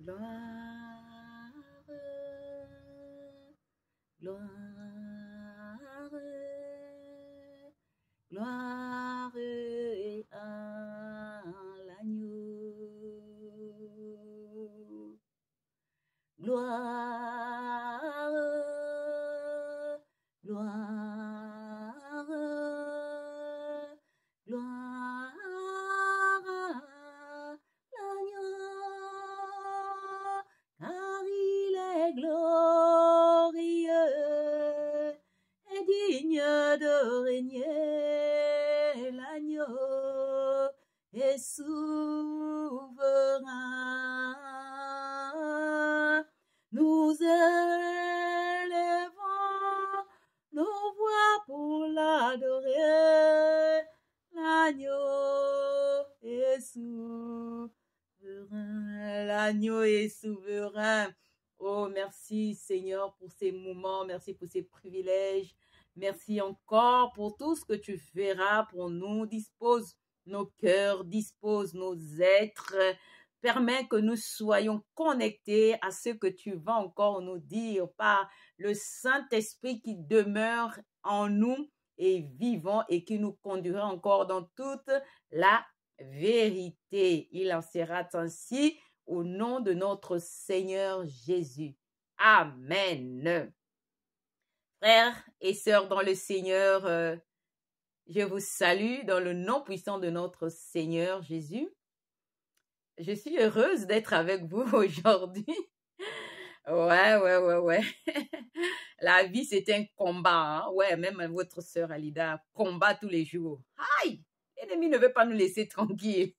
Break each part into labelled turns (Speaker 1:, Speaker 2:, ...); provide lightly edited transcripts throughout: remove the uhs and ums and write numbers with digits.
Speaker 1: Gloire, gloire, gloire à l'agneau. Gloire, gloire, gloire à l'agneau, car il est glorieux et digne de régner. L'agneau est souverain. Nous élevons nos voix pour l'adorer. L'agneau est souverain. L'agneau est souverain. Oh, merci Seigneur pour ces moments. Merci pour ces privilèges. Merci encore pour tout ce que tu feras pour nous. Dispose nos cœurs, dispose nos êtres. Permets que nous soyons connectés à ce que tu vas encore nous dire par le Saint-Esprit qui demeure en nous et vivant et qui nous conduira encore dans toute la vérité. Il en sera ainsi au nom de notre Seigneur Jésus. Amen. Frères et sœurs dans le Seigneur, je vous salue dans le nom puissant de notre Seigneur Jésus. Je suis heureuse d'être avec vous aujourd'hui. Ouais. La vie, c'est un combat. Hein? Ouais, même votre sœur Alida combat tous les jours. Aïe! L'ennemi ne veut pas nous laisser tranquilles.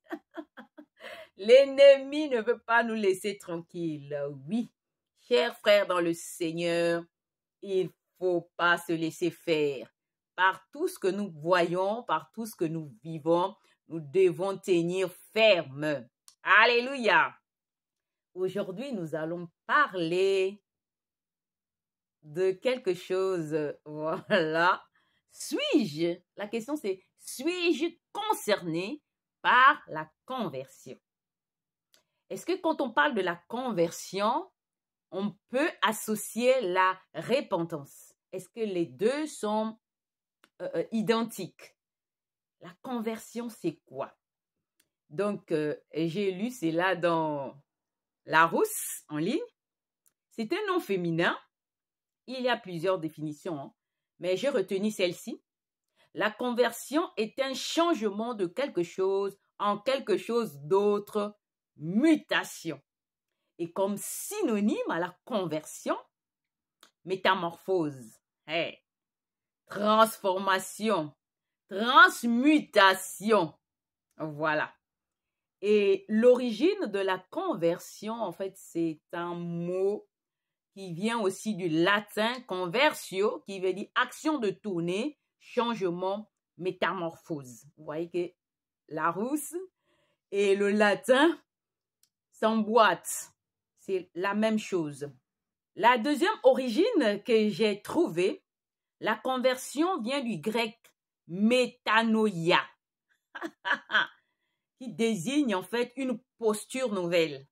Speaker 1: L'ennemi ne veut pas nous laisser tranquilles. Oui, chers frères dans le Seigneur, il ne faut pas se laisser faire. Par tout ce que nous voyons, par tout ce que nous vivons, nous devons tenir ferme. Alléluia. Aujourd'hui, nous allons parler de quelque chose. Voilà. Suis-je? La question c'est, suis-je concerné par la conversion? Est-ce que quand on parle de la conversion, on peut associer la repentance? Est-ce que les deux sont identiques? La conversion, c'est quoi? Donc, j'ai lu cela dans Larousse en ligne. C'est un nom féminin. Il y a plusieurs définitions, hein, mais j'ai retenu celle-ci. La conversion est un changement de quelque chose en quelque chose d'autre, mutation. Et comme synonyme à la conversion, métamorphose, transformation, transmutation. Voilà. Et l'origine de la conversion, en fait, c'est un mot qui vient aussi du latin conversio, qui veut dire action de tourner, changement, métamorphose. Vous voyez que Larousse et le latin s'emboîtent. C'est la même chose. La deuxième origine que j'ai trouvée, la conversion vient du grec métanoïa, qui désigne en fait une posture nouvelle,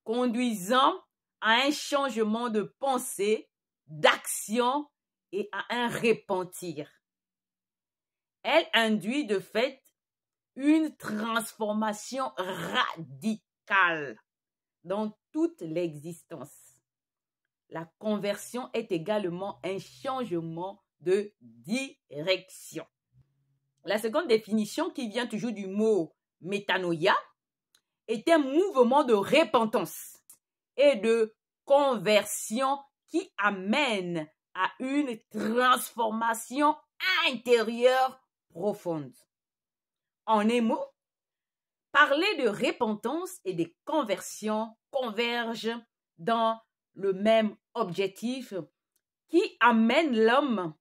Speaker 1: conduisant à un changement de pensée, d'action et à un repentir. Elle induit de fait une transformation radicale dans toute l'existence. La conversion est également un changement de direction. La seconde définition, qui vient toujours du mot métanoïa, est un mouvement de repentance et de conversion qui amène à une transformation intérieure profonde. En un mot, parler de repentance et de conversion convergent dans le même objectif qui amène l'homme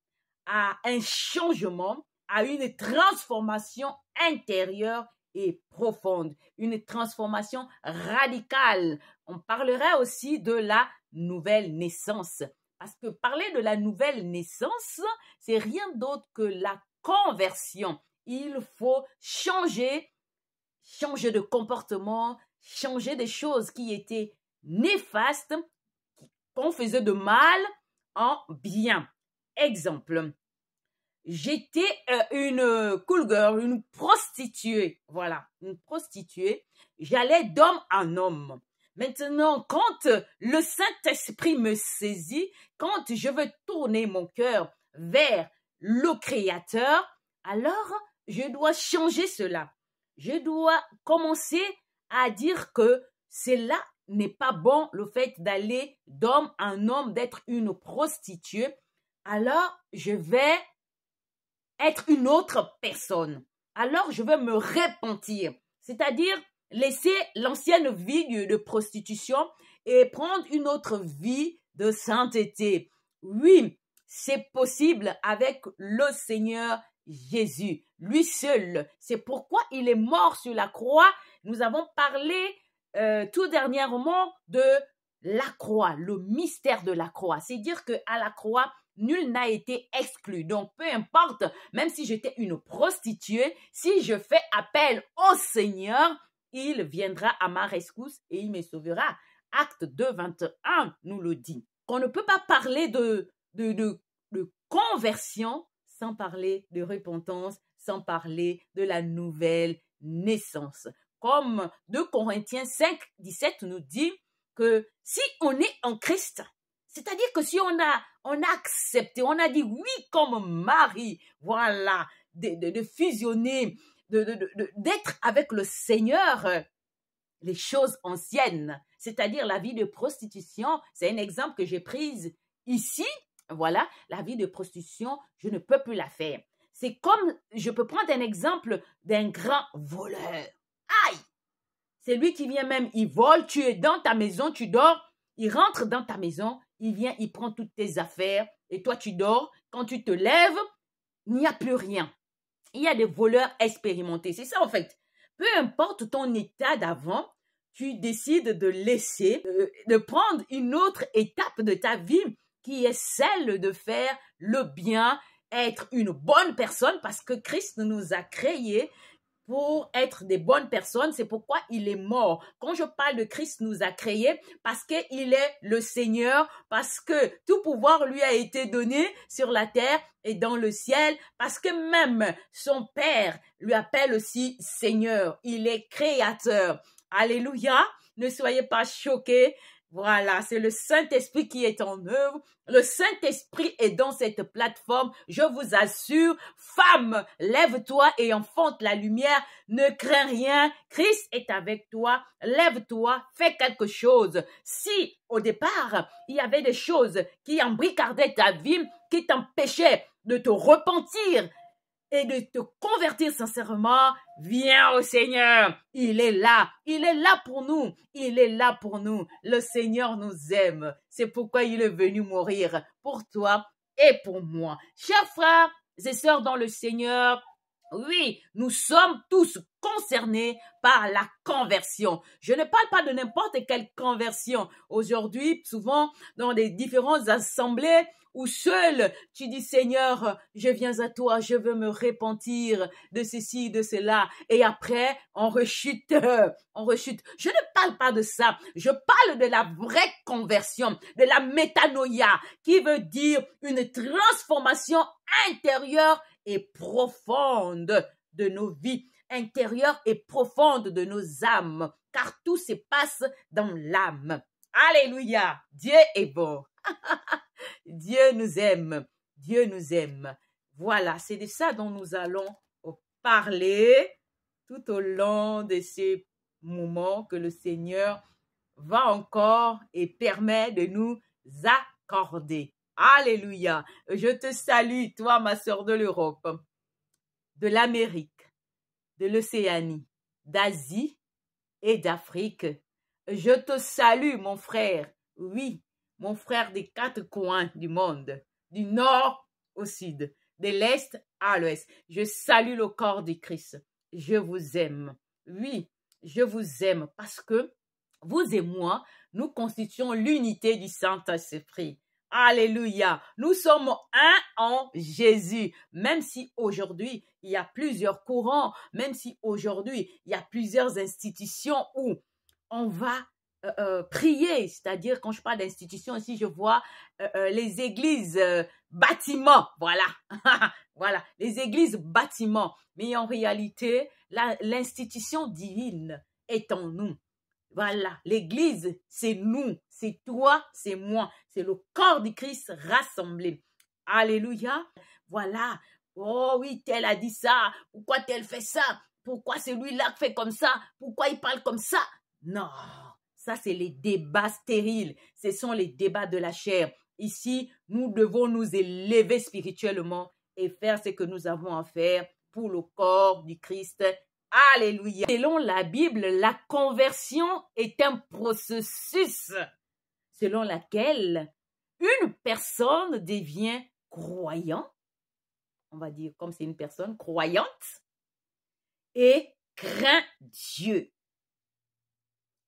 Speaker 1: à un changement, à une transformation intérieure et profonde, une transformation radicale. On parlera aussi de la nouvelle naissance. Parce que parler de la nouvelle naissance, c'est rien d'autre que la conversion. Il faut changer de comportement, changer des choses qui étaient néfastes qu'on faisait de mal en bien. Exemple, j'étais une cool girl, une prostituée. Voilà, une prostituée. J'allais d'homme en homme. Maintenant, quand le Saint-Esprit me saisit, quand je veux tourner mon cœur vers le Créateur, alors je dois changer cela. Je dois commencer à dire que cela n'est pas bon, le fait d'aller d'homme en homme, d'être une prostituée. Alors, je vais être une autre personne. Alors, je vais me repentir, c'est-à-dire laisser l'ancienne vie de prostitution et prendre une autre vie de sainteté. Oui, c'est possible avec le Seigneur Jésus, lui seul. C'est pourquoi il est mort sur la croix. Nous avons parlé tout dernièrement de la croix, le mystère de la croix. C'est dire qu'à la croix, nul n'a été exclu. Donc, peu importe, même si j'étais une prostituée, si je fais appel au Seigneur, il viendra à ma rescousse et il me sauvera. Acte 2, 21 nous le dit. Qu'on ne peut pas parler de conversion sans parler de repentance, sans parler de la nouvelle naissance. Comme 2 Corinthiens 5, 17 nous dit que si on est en Christ, c'est-à-dire que si on a accepté, on a dit oui comme Marie, voilà, de fusionner, d'être avec le Seigneur, les choses anciennes, c'est-à-dire la vie de prostitution, c'est un exemple que j'ai pris ici, voilà, la vie de prostitution, je ne peux plus la faire. C'est comme, je peux prendre un exemple d'un grand voleur. Aïe! C'est lui qui vient même, il vole, tu es dans ta maison, tu dors, il rentre dans ta maison, il vient, il prend toutes tes affaires et toi tu dors. Quand tu te lèves, il n'y a plus rien. Il y a des voleurs expérimentés. C'est ça en fait. Peu importe ton état d'avant, tu décides de laisser, de prendre une autre étape de ta vie qui est celle de faire le bien, être une bonne personne parce que Christ nous a créés pour être des bonnes personnes, c'est pourquoi il est mort. Quand je parle de Christ nous a créés, parce qu'il est le Seigneur, parce que tout pouvoir lui a été donné sur la terre et dans le ciel, parce que même son Père lui appelle aussi Seigneur. Il est créateur. Alléluia. Ne soyez pas choqués. Voilà, c'est le Saint-Esprit qui est en œuvre. Le Saint-Esprit est dans cette plateforme. Je vous assure, femme, lève-toi et enfante la lumière. Ne crains rien. Christ est avec toi. Lève-toi, fais quelque chose. Si, au départ, il y avait des choses qui embricardaient ta vie, qui t'empêchaient de te repentir, et de te convertir sincèrement, viens au Seigneur. Il est là pour nous, il est là pour nous. Le Seigneur nous aime, c'est pourquoi il est venu mourir pour toi et pour moi. Chers frères et sœurs dans le Seigneur, oui, nous sommes tous concernés par la conversion. Je ne parle pas de n'importe quelle conversion. Aujourd'hui, souvent, dans les différentes assemblées, où seul tu dis Seigneur, je viens à toi, je veux me repentir de ceci, de cela, et après on rechute, on rechute. Je ne parle pas de ça, je parle de la vraie conversion, de la métanoïa, qui veut dire une transformation intérieure et profonde de nos vies, intérieure et profonde de nos âmes, car tout se passe dans l'âme. Alléluia, Dieu est bon. Dieu nous aime, Dieu nous aime. Voilà, c'est de ça dont nous allons parler tout au long de ces moments que le Seigneur va encore et permet de nous accorder. Alléluia. Je te salue, toi, ma sœur de l'Europe, de l'Amérique, de l'Océanie, d'Asie et d'Afrique. Je te salue, mon frère. Oui, mon frère des 4 coins du monde, du nord au sud, de l'est à l'ouest. Je salue le corps du Christ. Je vous aime. Oui, je vous aime parce que vous et moi, nous constituons l'unité du Saint-Esprit. Alléluia. Nous sommes un en Jésus. Même si aujourd'hui, il y a plusieurs courants, même si aujourd'hui, il y a plusieurs institutions où on va prier, c'est-à-dire quand je parle d'institution ici, je vois les églises bâtiments, voilà, voilà, les églises bâtiments, mais en réalité, l'institution divine est en nous. Voilà, l'église, c'est nous, c'est toi, c'est moi, c'est le corps du Christ rassemblé. Alléluia, voilà. Oh oui, tel a dit ça, pourquoi tel fait ça, pourquoi celui-là fait comme ça, pourquoi il parle comme ça. Non, ça c'est les débats stériles, ce sont les débats de la chair. Ici, nous devons nous élever spirituellement et faire ce que nous avons à faire pour le corps du Christ. Alléluia. Selon la Bible, la conversion est un processus selon lequel une personne devient croyant, on va dire comme c'est une personne croyante, et craint Dieu.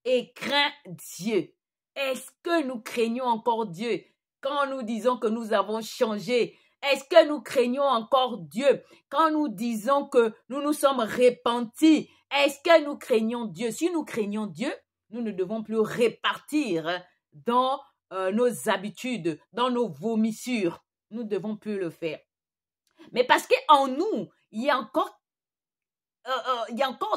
Speaker 1: Et craint Dieu. Est-ce que nous craignons encore Dieu quand nous disons que nous avons changé? Est-ce que nous craignons encore Dieu quand nous disons que nous nous sommes repentis? Est-ce que nous craignons Dieu? Si nous craignons Dieu, nous ne devons plus répartir dans nos habitudes, dans nos vomissures. Nous ne devons plus le faire. Mais parce qu'en nous, il y a encore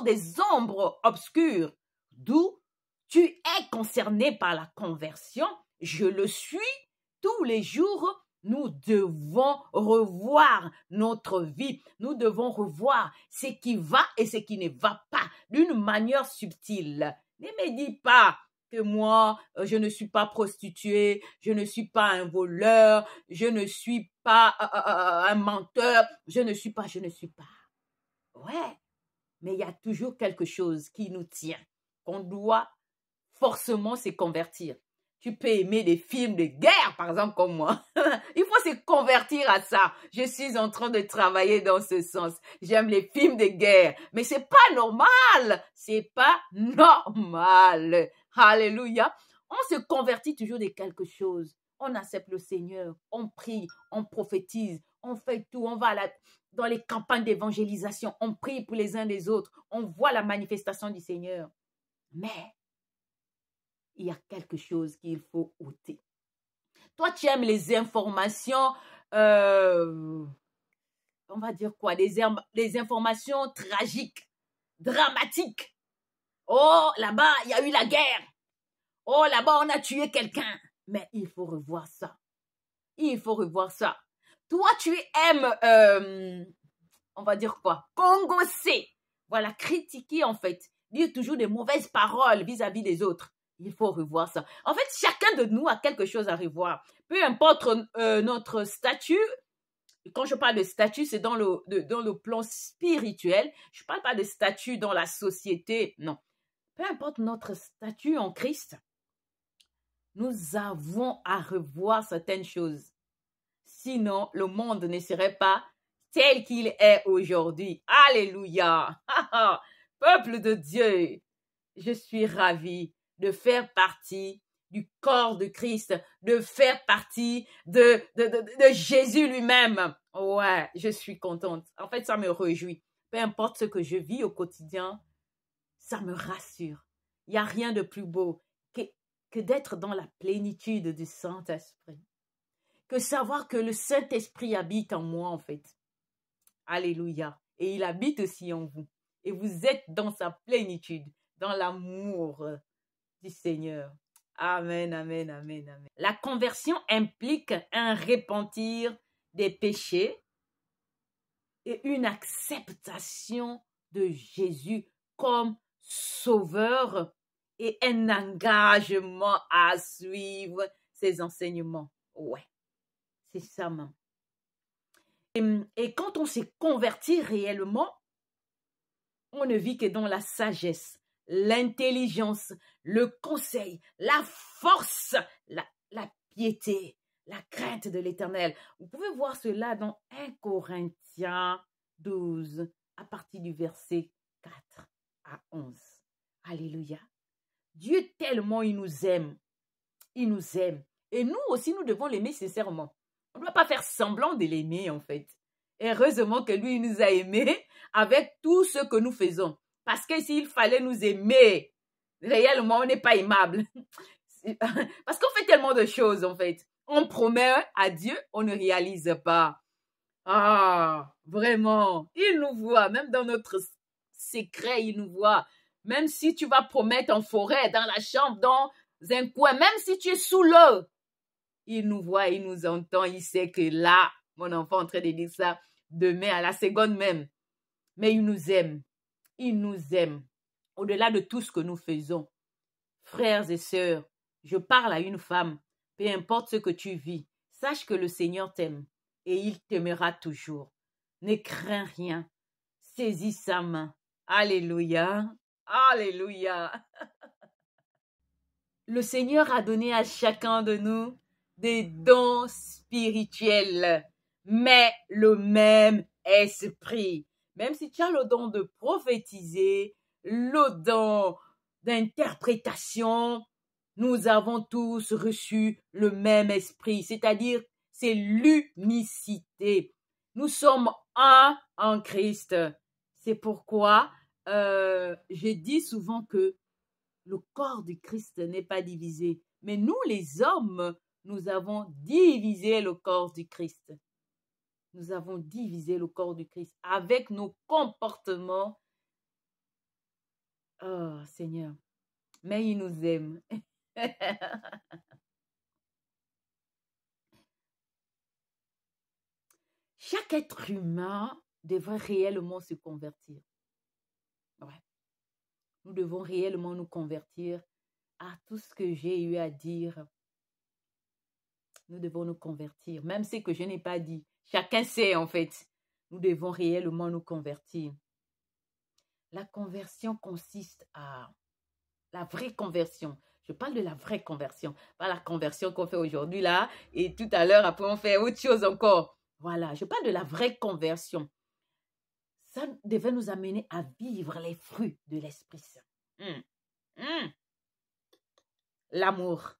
Speaker 1: des ombres obscures, d'où tu es concerné par la conversion. Je le suis tous les jours. Nous devons revoir notre vie. Nous devons revoir ce qui va et ce qui ne va pas d'une manière subtile. Ne me dis pas que moi, je ne suis pas prostituée, je ne suis pas un voleur, je ne suis pas un menteur, je ne suis pas. Ouais, mais il y a toujours quelque chose qui nous tient, qu'on doit forcément se convertir. Tu peux aimer des films de guerre, par exemple, comme moi. Il faut se convertir à ça. Je suis en train de travailler dans ce sens. J'aime les films de guerre. Mais c'est pas normal. C'est pas normal. Alléluia. On se convertit toujours de quelque chose. On accepte le Seigneur. On prie. On prophétise. On fait tout. On va dans les campagnes d'évangélisation. On prie pour les uns des autres. On voit la manifestation du Seigneur. Mais il y a quelque chose qu'il faut ôter. Toi, tu aimes les informations, on va dire quoi, les informations tragiques, dramatiques. Oh, là-bas, il y a eu la guerre. Oh, là-bas, on a tué quelqu'un. Mais il faut revoir ça. Il faut revoir ça. Toi, tu aimes, on va dire quoi, congosser. Voilà, critiquer en fait. Dire toujours des mauvaises paroles vis-à-vis des autres. Il faut revoir ça. En fait, chacun de nous a quelque chose à revoir. Peu importe notre statut. Quand je parle de statut, c'est dans le plan spirituel. Je ne parle pas de statut dans la société. Non. Peu importe notre statut en Christ, nous avons à revoir certaines choses. Sinon, le monde ne serait pas tel qu'il est aujourd'hui. Alléluia. Peuple de Dieu, je suis ravie de faire partie du corps de Christ, de faire partie de Jésus lui-même. Ouais, je suis contente. En fait, ça me réjouit. Peu importe ce que je vis au quotidien, ça me rassure. Il n'y a rien de plus beau que d'être dans la plénitude du Saint-Esprit. Que savoir que le Saint-Esprit habite en moi, en fait. Alléluia. Et il habite aussi en vous. Et vous êtes dans sa plénitude, dans l'amour du Seigneur. Amen, amen, amen, amen. La conversion implique un repentir des péchés et une acceptation de Jésus comme sauveur et un engagement à suivre ses enseignements. Ouais, c'est ça même. Et quand on s'est converti réellement, on ne vit que dans la sagesse, l'intelligence, le conseil, la force, la piété, la crainte de l'Éternel. Vous pouvez voir cela dans 1 Corinthiens 12, à partir du verset 4 à 11. Alléluia. Dieu tellement, il nous aime. Il nous aime. Et nous aussi, nous devons l'aimer sincèrement. On ne doit pas faire semblant de l'aimer, en fait. Et heureusement que lui, il nous a aimés avec tout ce que nous faisons. Parce que s'il fallait nous aimer réellement, on n'est pas aimable. Parce qu'on fait tellement de choses, en fait. On promet à Dieu, on ne réalise pas. Ah, vraiment, il nous voit, même dans notre secret, il nous voit. Même si tu vas promettre en forêt, dans la chambre, dans un coin, même si tu es sous l'eau, il nous voit, il nous entend, il sait que là, mon enfant est en train de dire ça, demain, à la seconde même. Mais il nous aime. Il nous aime. Au-delà de tout ce que nous faisons. Frères et sœurs, je parle à une femme, peu importe ce que tu vis, sache que le Seigneur t'aime et il t'aimera toujours. Ne crains rien. Saisis sa main. Alléluia. Alléluia. Le Seigneur a donné à chacun de nous des dons spirituels, mais le même esprit. Même si tu as le don de prophétiser, le don d'interprétation, nous avons tous reçu le même esprit, c'est-à-dire c'est l'unicité. Nous sommes un en Christ. C'est pourquoi je dis souvent que le corps du Christ n'est pas divisé. Mais nous, les hommes, nous avons divisé le corps du Christ. Nous avons divisé le corps du Christ avec nos comportements. Oh, Seigneur. Mais il nous aime. Chaque être humain devrait réellement se convertir. Ouais. Nous devons réellement nous convertir à tout ce que j'ai eu à dire. Nous devons nous convertir. Même ce que je n'ai pas dit. Chacun sait en fait. Nous devons réellement nous convertir. La conversion consiste à... La vraie conversion. Je parle de la vraie conversion. Pas la conversion qu'on fait aujourd'hui là. Et tout à l'heure, après, on fait autre chose encore. Voilà. Je parle de la vraie conversion. Ça devait nous amener à vivre les fruits de l'Esprit Saint. L'amour.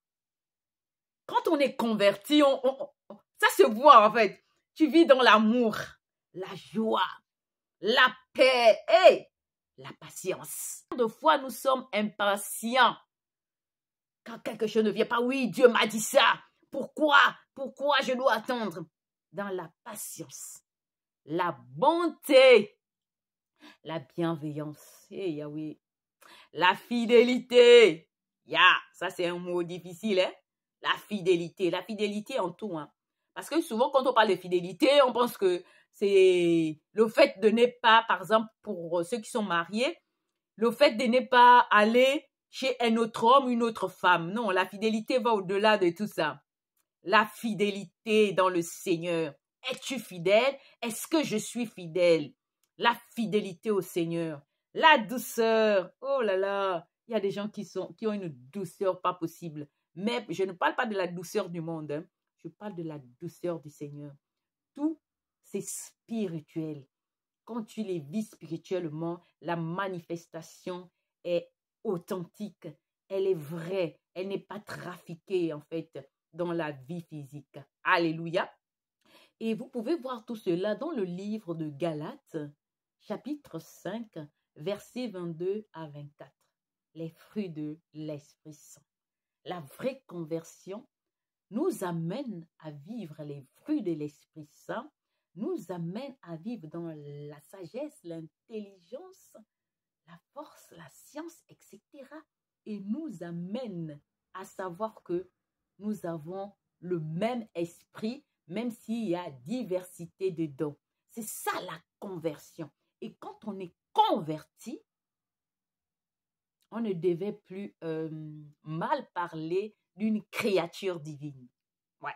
Speaker 1: Quand on est converti, ça se voit en fait. Tu vis dans l'amour, la joie, la paix et la patience. De fois, nous sommes impatients. Quand quelque chose ne vient pas, oui, Dieu m'a dit ça. Pourquoi je dois attendre? Dans la patience, la bonté, la bienveillance, Yahweh, la fidélité. Ça c'est un mot difficile, hein? La fidélité en tout, hein? Parce que souvent, quand on parle de fidélité, on pense que c'est le fait de ne pas, par exemple, pour ceux qui sont mariés, le fait de ne pas aller chez un autre homme, une autre femme. Non, la fidélité va au-delà de tout ça. La fidélité dans le Seigneur. Es-tu fidèle? Est-ce que je suis fidèle? La fidélité au Seigneur. La douceur. Oh là là. Il y a des gens qui ont une douceur pas possible. Mais je ne parle pas de la douceur du monde. Hein. Je parle de la douceur du Seigneur. Tout, c'est spirituel. Quand tu les vis spirituellement, la manifestation est authentique. Elle est vraie. Elle n'est pas trafiquée, en fait, dans la vie physique. Alléluia. Et vous pouvez voir tout cela dans le livre de Galates, chapitre 5, versets 22 à 24. Les fruits de l'Esprit Saint. La vraie conversion nous amène à vivre les fruits de l'Esprit Saint, nous amène à vivre dans la sagesse, l'intelligence, la force, la science, etc. Et nous amène à savoir que nous avons le même esprit, même s'il y a diversité de dons. C'est ça la conversion. Et quand on est converti, on ne devait plus mal parler d'une créature divine. Ouais.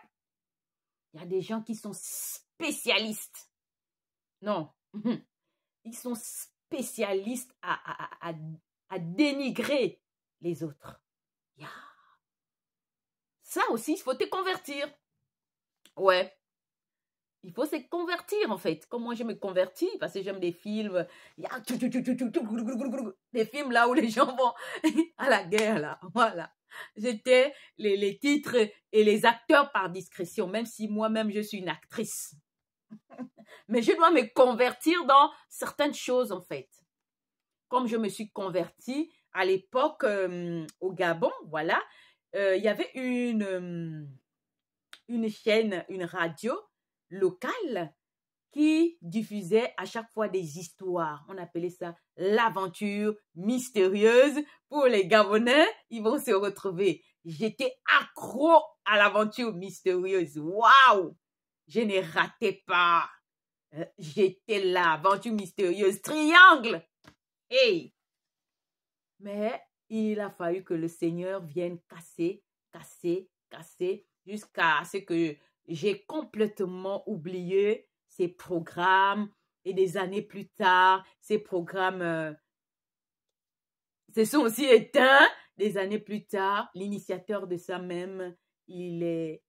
Speaker 1: Il y a des gens qui sont spécialistes. Non. Ils sont spécialistes à dénigrer les autres. Yeah. Ça aussi, il faut te convertir. Ouais. Il faut se convertir, en fait. Comme moi, je me convertis parce que j'aime des films. Des films là où les gens vont à la guerre, là. Voilà. J'étais les titres et les acteurs par discrétion, même si moi-même, je suis une actrice. Mais je dois me convertir dans certaines choses, en fait. Comme je me suis convertie à l'époque, au Gabon, voilà, il y avait une chaîne, une radio locale qui diffusait à chaque fois des histoires. On appelait ça l'aventure mystérieuse. Pour les Gabonais, ils vont se retrouver. J'étais accro à l'aventure mystérieuse. Waouh! Je ne ratais pas. J'étais là, aventure mystérieuse, triangle. Hey! Mais il a fallu que le Seigneur vienne casser, jusqu'à ce que j'ai complètement oublié ces programmes. Et des années plus tard, ces programmes se sont aussi éteints. Des années plus tard, l'initiateur de ça même, il est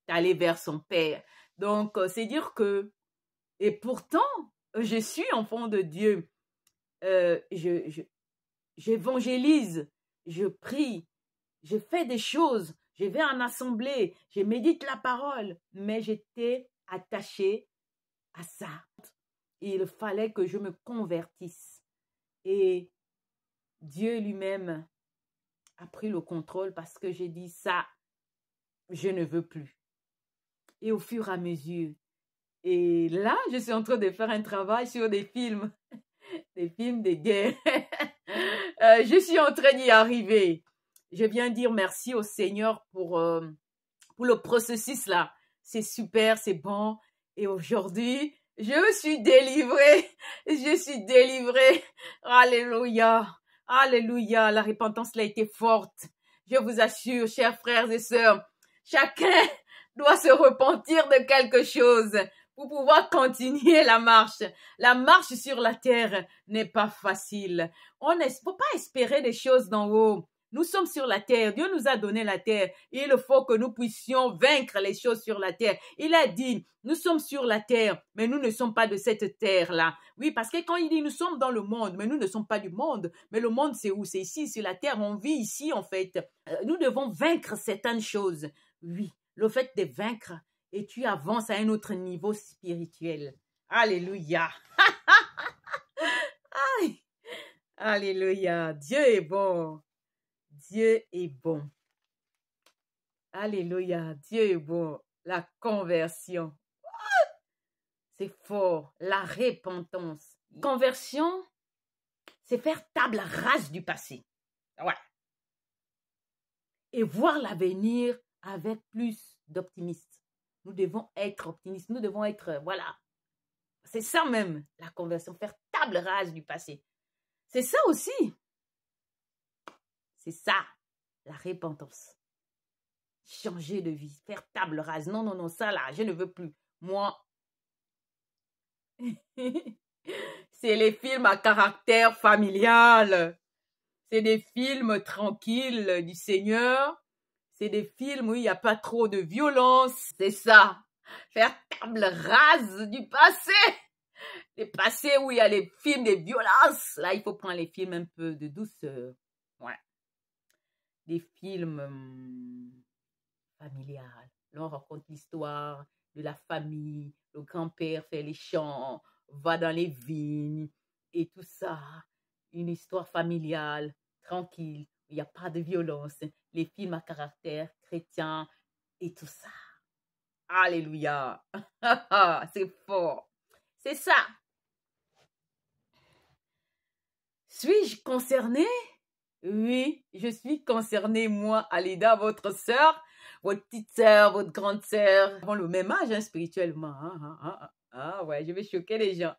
Speaker 1: allé vers son père. Donc, c'est dire que, et pourtant, je suis enfant de Dieu. J'évangélise, je prie, je fais des choses, je vais en assemblée, je médite la parole, mais j'étais attachée à ça. Il fallait que je me convertisse. Et Dieu lui-même a pris le contrôle parce que j'ai dit ça, je ne veux plus. Et au fur et à mesure, et là, je suis en train de faire un travail sur des films de guerre. Je suis en train d'y arriver. Je viens dire merci au Seigneur pour le processus là. C'est super, c'est bon. Et aujourd'hui, je suis délivrée. Je suis délivrée. Alléluia. Alléluia. La repentance là a été forte. Je vous assure, chers frères et sœurs, chacun doit se repentir de quelque chose pour pouvoir continuer la marche. La marche sur la terre n'est pas facile. On ne faut pas espérer des choses d'en haut. Nous sommes sur la terre. Dieu nous a donné la terre. Il faut que nous puissions vaincre les choses sur la terre. Il a dit, nous sommes sur la terre, mais nous ne sommes pas de cette terre-là. Oui, parce que quand il dit, nous sommes dans le monde, mais nous ne sommes pas du monde. Mais le monde, c'est où? C'est ici, sur la terre. On vit ici, en fait. Nous devons vaincre certaines choses. Oui, le fait de vaincre, et tu avances à un autre niveau spirituel. Alléluia. Alléluia. Dieu est bon. Dieu est bon. Alléluia. Dieu est bon. La conversion. C'est fort. La repentance. Conversion, c'est faire table rase du passé. Ouais. Et voir l'avenir avec plus d'optimisme. Nous devons être optimistes. Nous devons être, voilà. C'est ça même, la conversion. Faire table rase du passé. C'est ça aussi. C'est ça, la repentance. Changer de vie, faire table rase. Non, non, non, ça là, je ne veux plus. Moi, c'est les films à caractère familial. C'est des films tranquilles du Seigneur. C'est des films où il n'y a pas trop de violence. C'est ça, faire table rase du passé. Le passé où il y a les films de violence. Là, il faut prendre les films un peu de douceur. Ouais. Des films familiales. Là, on raconte l'histoire de la famille. Le grand-père fait les champs, va dans les vignes et tout ça. Une histoire familiale, tranquille. Il n'y a pas de violence. Les films à caractère chrétien et tout ça. Alléluia. C'est fort. C'est ça. Suis-je concernée? Oui, je suis concernée, moi, Alida, votre sœur, votre petite sœur, votre grande sœur. Nous avons le même âge, hein, spirituellement. Ah ouais, je vais choquer les gens.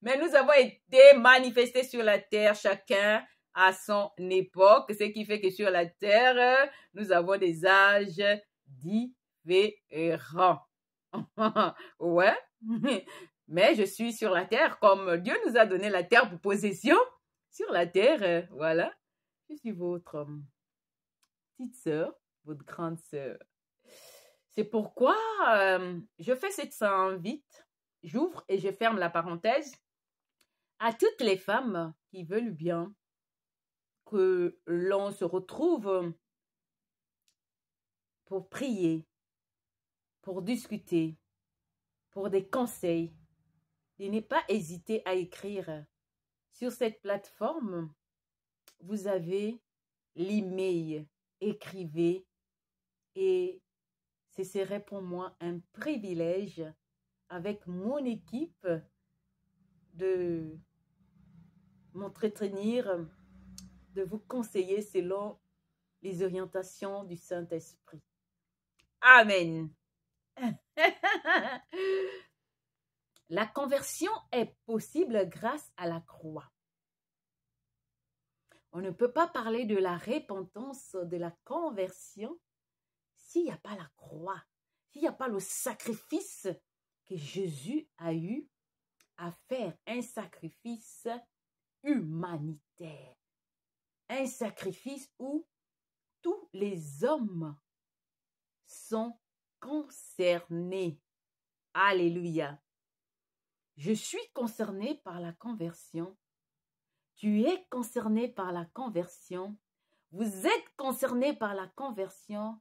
Speaker 1: Mais nous avons été manifestés sur la terre, chacun à son époque, ce qui fait que sur la terre, nous avons des âges différents. Ouais. Mais je suis sur la terre comme Dieu nous a donné la terre pour possession. Sur la terre, voilà. Je suis votre petite sœur, votre grande sœur. C'est pourquoi je fais cette invite, j'ouvre et je ferme la parenthèse à toutes les femmes qui veulent bien que l'on se retrouve pour prier, pour discuter, pour des conseils. Et ne pas hésiter à écrire Sur cette plateforme, vous avez l'email. Écrivez et ce serait pour moi un privilège avec mon équipe de m'entretenir, de vous conseiller selon les orientations du Saint-Esprit. Amen. La conversion est possible grâce à la croix. On ne peut pas parler de la repentance, de la conversion, s'il n'y a pas la croix, s'il n'y a pas le sacrifice que Jésus a eu à faire, un sacrifice humanitaire, un sacrifice où tous les hommes sont concernés. Alléluia. Je suis concerné par la conversion. Tu es concerné par la conversion. Vous êtes concerné par la conversion.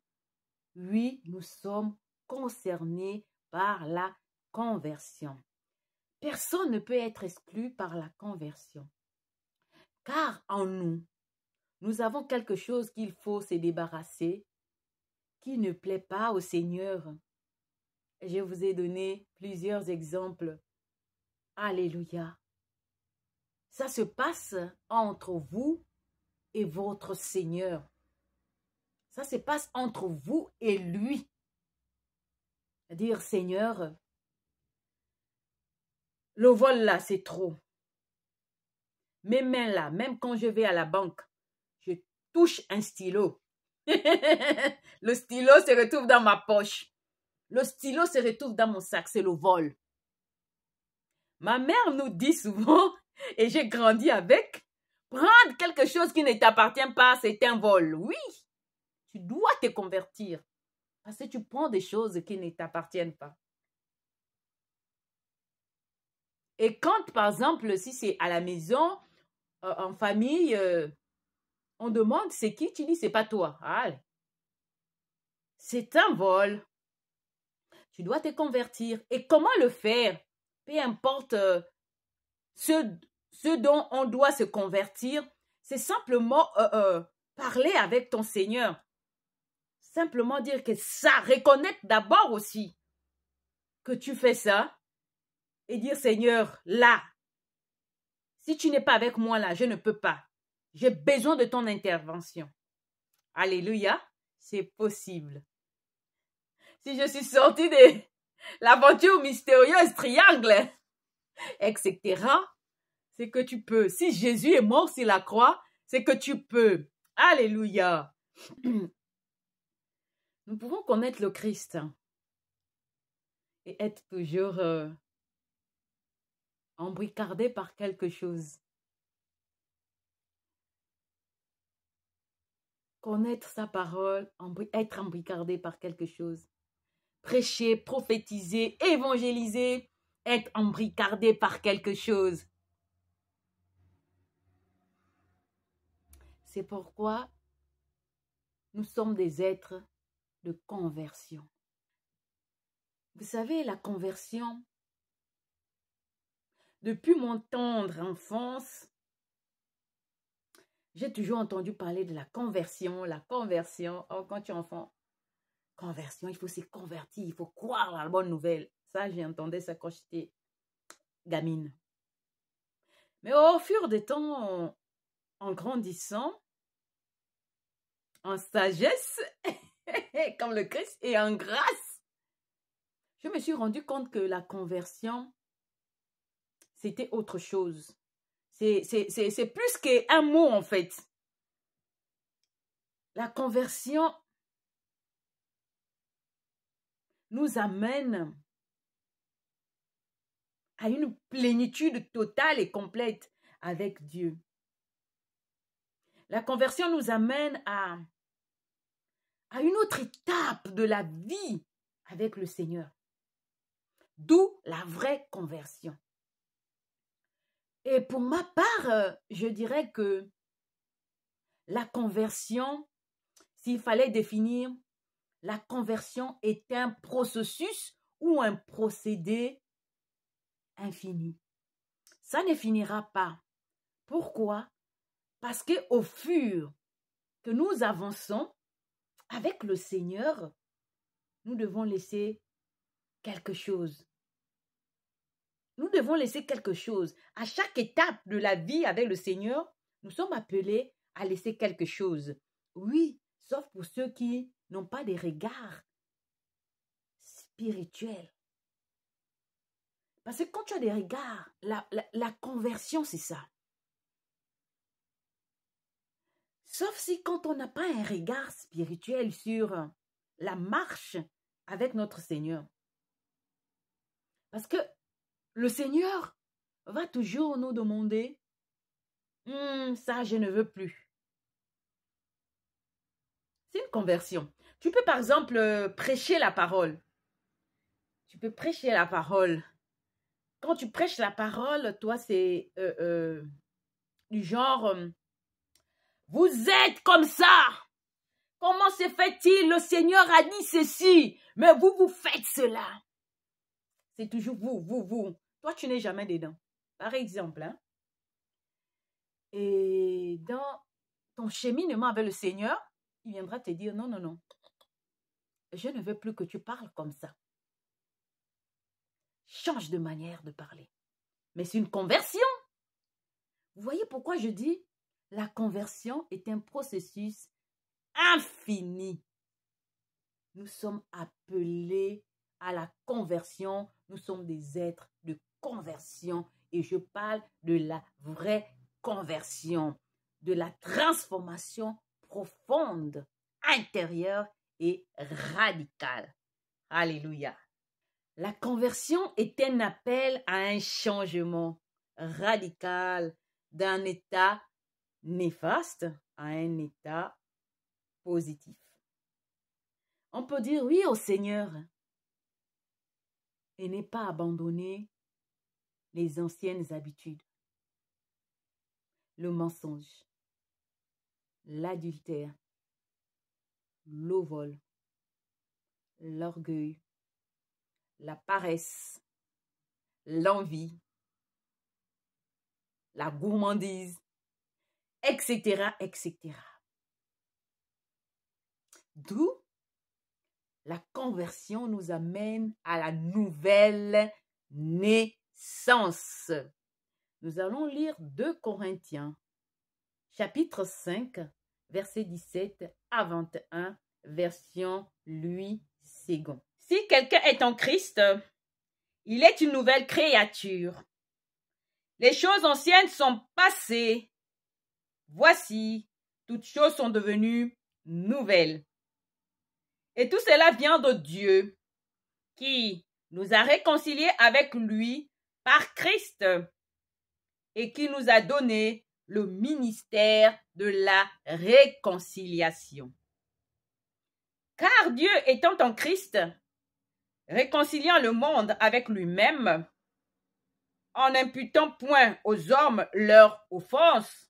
Speaker 1: Oui, nous sommes concernés par la conversion. Personne ne peut être exclu par la conversion. Car en nous, nous avons quelque chose qu'il faut se débarrasser, qui ne plaît pas au Seigneur. Je vous ai donné plusieurs exemples. Alléluia. Ça se passe entre vous et votre Seigneur. Ça se passe entre vous et lui. Dire, Seigneur, le vol là, c'est trop. Mes mains là, même quand je vais à la banque, je touche un stylo. Le stylo se retrouve dans ma poche. Le stylo se retrouve dans mon sac, c'est le vol. Ma mère nous dit souvent, et j'ai grandi avec, prendre quelque chose qui ne t'appartient pas, c'est un vol. Oui, tu dois te convertir parce que tu prends des choses qui ne t'appartiennent pas. Et quand, par exemple, si c'est à la maison, en famille, on demande c'est qui, tu dis c'est pas toi. Allez. C'est un vol. Tu dois te convertir. Et comment le faire? Peu importe ce dont on doit se convertir, c'est simplement parler avec ton Seigneur. Simplement dire que ça, reconnaître d'abord aussi que tu fais ça et dire Seigneur, là, si tu n'es pas avec moi là, je ne peux pas. J'ai besoin de ton intervention. Alléluia, c'est possible. Si je suis sortie de l'aventure mystérieuse, triangle, etc., c'est que tu peux. Si Jésus est mort sur la croix, c'est que tu peux. Alléluia. Nous pouvons connaître le Christ et être toujours embricardé par quelque chose. Connaître sa parole, être embricardé par quelque chose. Prêcher, prophétiser, évangéliser, être embricardé par quelque chose. C'est pourquoi nous sommes des êtres de conversion. Vous savez, la conversion, depuis mon tendre enfance, j'ai toujours entendu parler de la conversion. Oh, quand tu es enfant, conversion, il faut se convertir, il faut croire à la bonne nouvelle. Ça, j'ai entendu ça quand j'étais gamine. Mais au fur du temps, en grandissant, en sagesse, comme le Christ, et en grâce, je me suis rendu compte que la conversion, c'était autre chose. C'est plus qu'un mot, en fait. La conversion nous amène à une plénitude totale et complète avec Dieu. La conversion nous amène à une autre étape de la vie avec le Seigneur. D'où la vraie conversion. Et pour ma part, je dirais que la conversion, s'il fallait définir, la conversion est un processus ou un procédé infini. Ça ne finira pas. Pourquoi? Parce qu'au fur que nous avançons avec le Seigneur, nous devons laisser quelque chose. Nous devons laisser quelque chose. À chaque étape de la vie avec le Seigneur, nous sommes appelés à laisser quelque chose. Oui, sauf pour ceux qui n'ont pas des regards spirituels. Parce que quand tu as des regards, la conversion, c'est ça. Sauf si quand on n'a pas un regard spirituel sur la marche avec notre Seigneur. Parce que le Seigneur va toujours nous demander, ça je ne veux plus. C'est une conversion. Tu peux par exemple prêcher la parole. Tu peux prêcher la parole. Quand tu prêches la parole, toi c'est du genre, vous êtes comme ça. Comment se fait-il? Le Seigneur a dit ceci, mais vous, vous faites cela. C'est toujours vous. Toi, tu n'es jamais dedans. Par exemple, hein? Et dans ton cheminement avec le Seigneur, il viendra te dire, non. Je ne veux plus que tu parles comme ça. Change de manière de parler. Mais c'est une conversion. Vous voyez pourquoi je dis, la conversion est un processus infini. Nous sommes appelés à la conversion. Nous sommes des êtres de conversion. Et je parle de la vraie conversion, de la transformation profonde, intérieure et radicale. Alléluia. La conversion est un appel à un changement radical d'un état néfaste à un état positif. On peut dire oui au Seigneur et ne pas abandonner les anciennes habitudes, le mensonge, l'adultère, le vol, l'orgueil, la paresse, l'envie, la gourmandise, etc., etc. D'où la conversion nous amène à la nouvelle naissance. Nous allons lire 2 Corinthiens, chapitre 5, verset 17 à 21, version Louis II. Si quelqu'un est en Christ, il est une nouvelle créature. Les choses anciennes sont passées. Voici, toutes choses sont devenues nouvelles. Et tout cela vient de Dieu, qui nous a réconciliés avec lui par Christ et qui nous a donné le ministère de la réconciliation. Car Dieu étant en Christ, réconciliant le monde avec lui-même, en n'imputant point aux hommes leur offense,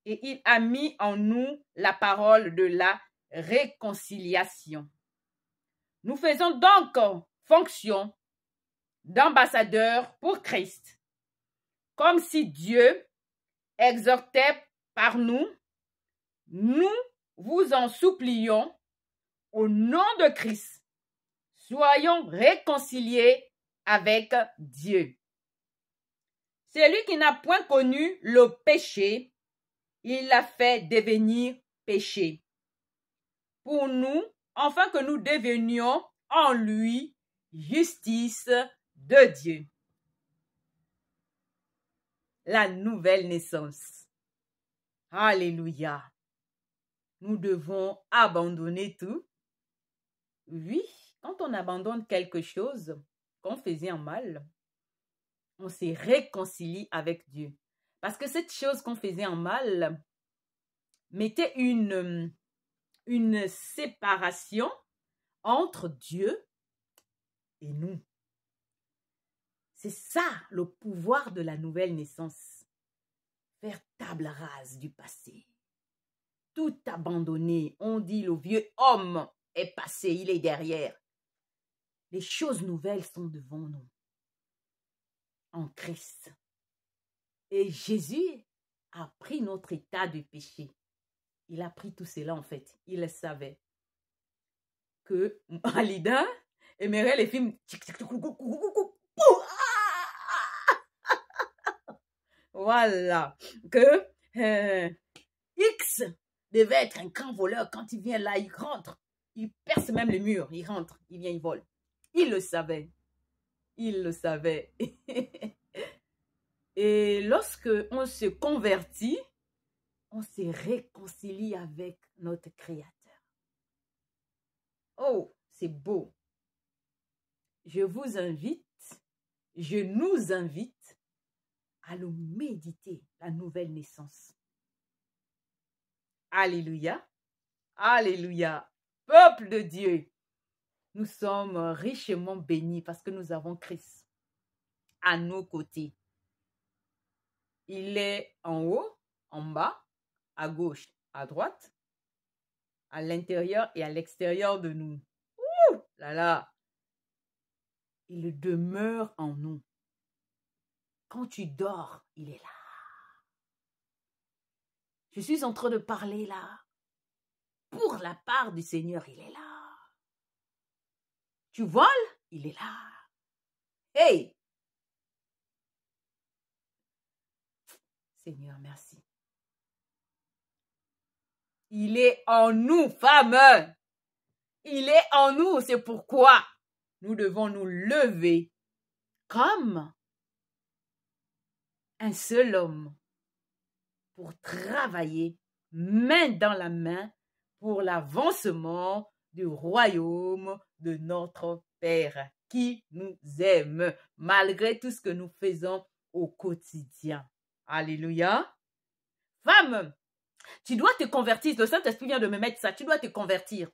Speaker 1: et il a mis en nous la parole de la réconciliation. Nous faisons donc fonction d'ambassadeurs pour Christ, comme si Dieu exhortait par nous, nous vous en supplions au nom de Christ, soyons réconciliés avec Dieu. Celui qui n'a point connu le péché, il l'a fait devenir péché, pour nous, afin que nous devenions en lui justice de Dieu. La nouvelle naissance. Alléluia. Nous devons abandonner tout. Oui, quand on abandonne quelque chose qu'on faisait en mal, on se réconcilie avec Dieu. Parce que cette chose qu'on faisait en mal mettait une séparation entre Dieu et nous. C'est ça le pouvoir de la nouvelle naissance. Faire table rase du passé. Tout abandonner. On dit le vieux homme est passé, il est derrière. Les choses nouvelles sont devant nous. En Christ. Et Jésus a pris notre état de péché. Il a pris tout cela en fait. Il savait que Alida aimerait les films. Voilà. Que X devait être un grand voleur. Quand il vient là, il rentre. Il perce même le mur. Il rentre. Il vient, il vole. Il le savait. Il le savait. Et lorsque on se convertit, on se réconcilie avec notre Créateur. Oh, c'est beau. Je vous invite, je nous invite à le méditer, la nouvelle naissance. Alléluia. Alléluia. Peuple de Dieu, nous sommes richement bénis parce que nous avons Christ à nos côtés. Il est en haut, en bas, à gauche, à droite, à l'intérieur et à l'extérieur de nous. Ouh là là. Il demeure en nous. Quand tu dors, il est là. Je suis en train de parler là. Pour la part du Seigneur, il est là. Tu voles, il est là. Hey! Seigneur, merci. Il est en nous, femmes. Il est en nous. C'est pourquoi nous devons nous lever comme un seul homme pour travailler main dans la main pour l'avancement du royaume de notre Père qui nous aime malgré tout ce que nous faisons au quotidien. Alléluia. Femme, tu dois te convertir. Le Saint-Esprit vient de me mettre ça. Tu dois te convertir.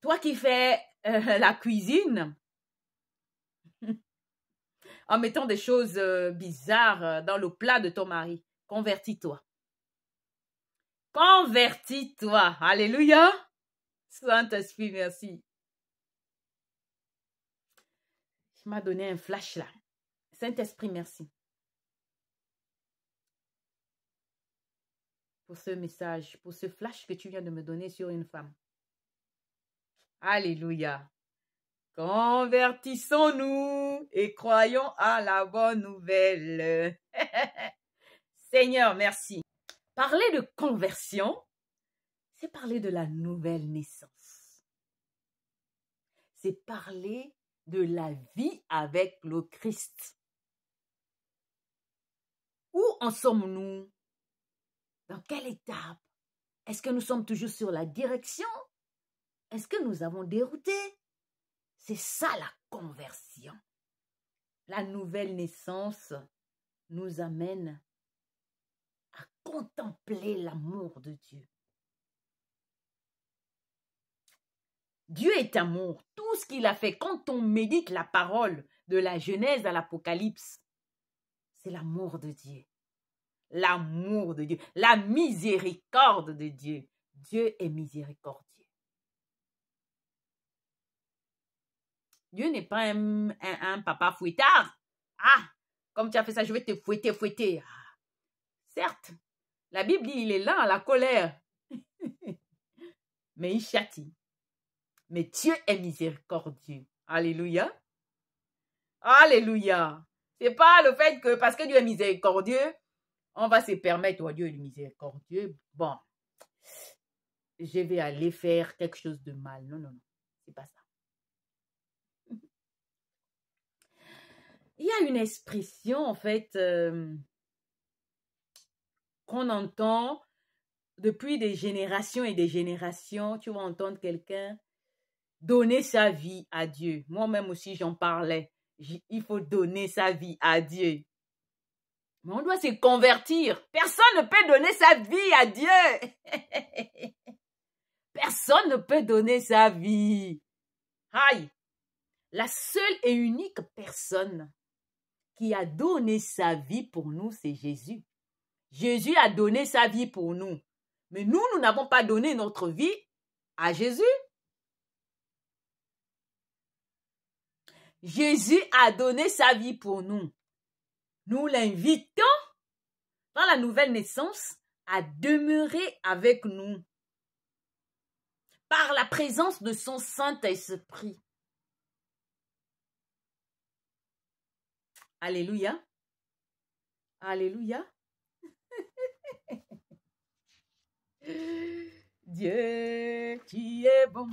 Speaker 1: Toi qui fais la cuisine, en mettant des choses bizarres dans le plat de ton mari, convertis-toi. Convertis-toi. Alléluia. Saint-Esprit, merci. Tu m'as donné un flash là. Saint-Esprit, merci. Pour ce message, pour ce flash que tu viens de me donner sur une femme. Alléluia. Convertissons-nous et croyons à la bonne nouvelle. Seigneur, merci. Parler de conversion, c'est parler de la nouvelle naissance. C'est parler de la vie avec le Christ. Où en sommes-nous? Dans quelle étape? Est-ce que nous sommes toujours sur la direction? Est-ce que nous avons dérouté? C'est ça la conversion. La nouvelle naissance nous amène à contempler l'amour de Dieu. Dieu est amour. Tout ce qu'il a fait, quand on médite la parole de la Genèse à l'Apocalypse, c'est l'amour de Dieu. L'amour de Dieu, la miséricorde de Dieu. Dieu est miséricordieux. Dieu n'est pas un papa fouettard. Ah, comme tu as fait ça, je vais te fouetter. Ah. Certes, la Bible dit, il est là, la colère. Mais il châtie. Mais Dieu est miséricordieux. Alléluia. Alléluia. C'est pas le fait que parce que Dieu est miséricordieux, on va se permettre, oh, Dieu est miséricordieux. Bon, je vais aller faire quelque chose de mal. Non, non, non. C'est pas ça. Il y a une expression, en fait, qu'on entend depuis des générations et des générations. Tu vas entendre quelqu'un donner sa vie à Dieu. Moi-même aussi, j'en parlais. Il faut donner sa vie à Dieu. Mais on doit se convertir. Personne ne peut donner sa vie à Dieu. Personne ne peut donner sa vie. Aïe. La seule et unique personne qui a donné sa vie pour nous, c'est Jésus. Jésus a donné sa vie pour nous. Mais nous n'avons pas donné notre vie à Jésus. Jésus a donné sa vie pour nous. Nous l'invitons dans la nouvelle naissance, à demeurer avec nous par la présence de son Saint-Esprit. Alléluia. Alléluia. Dieu, tu es bon.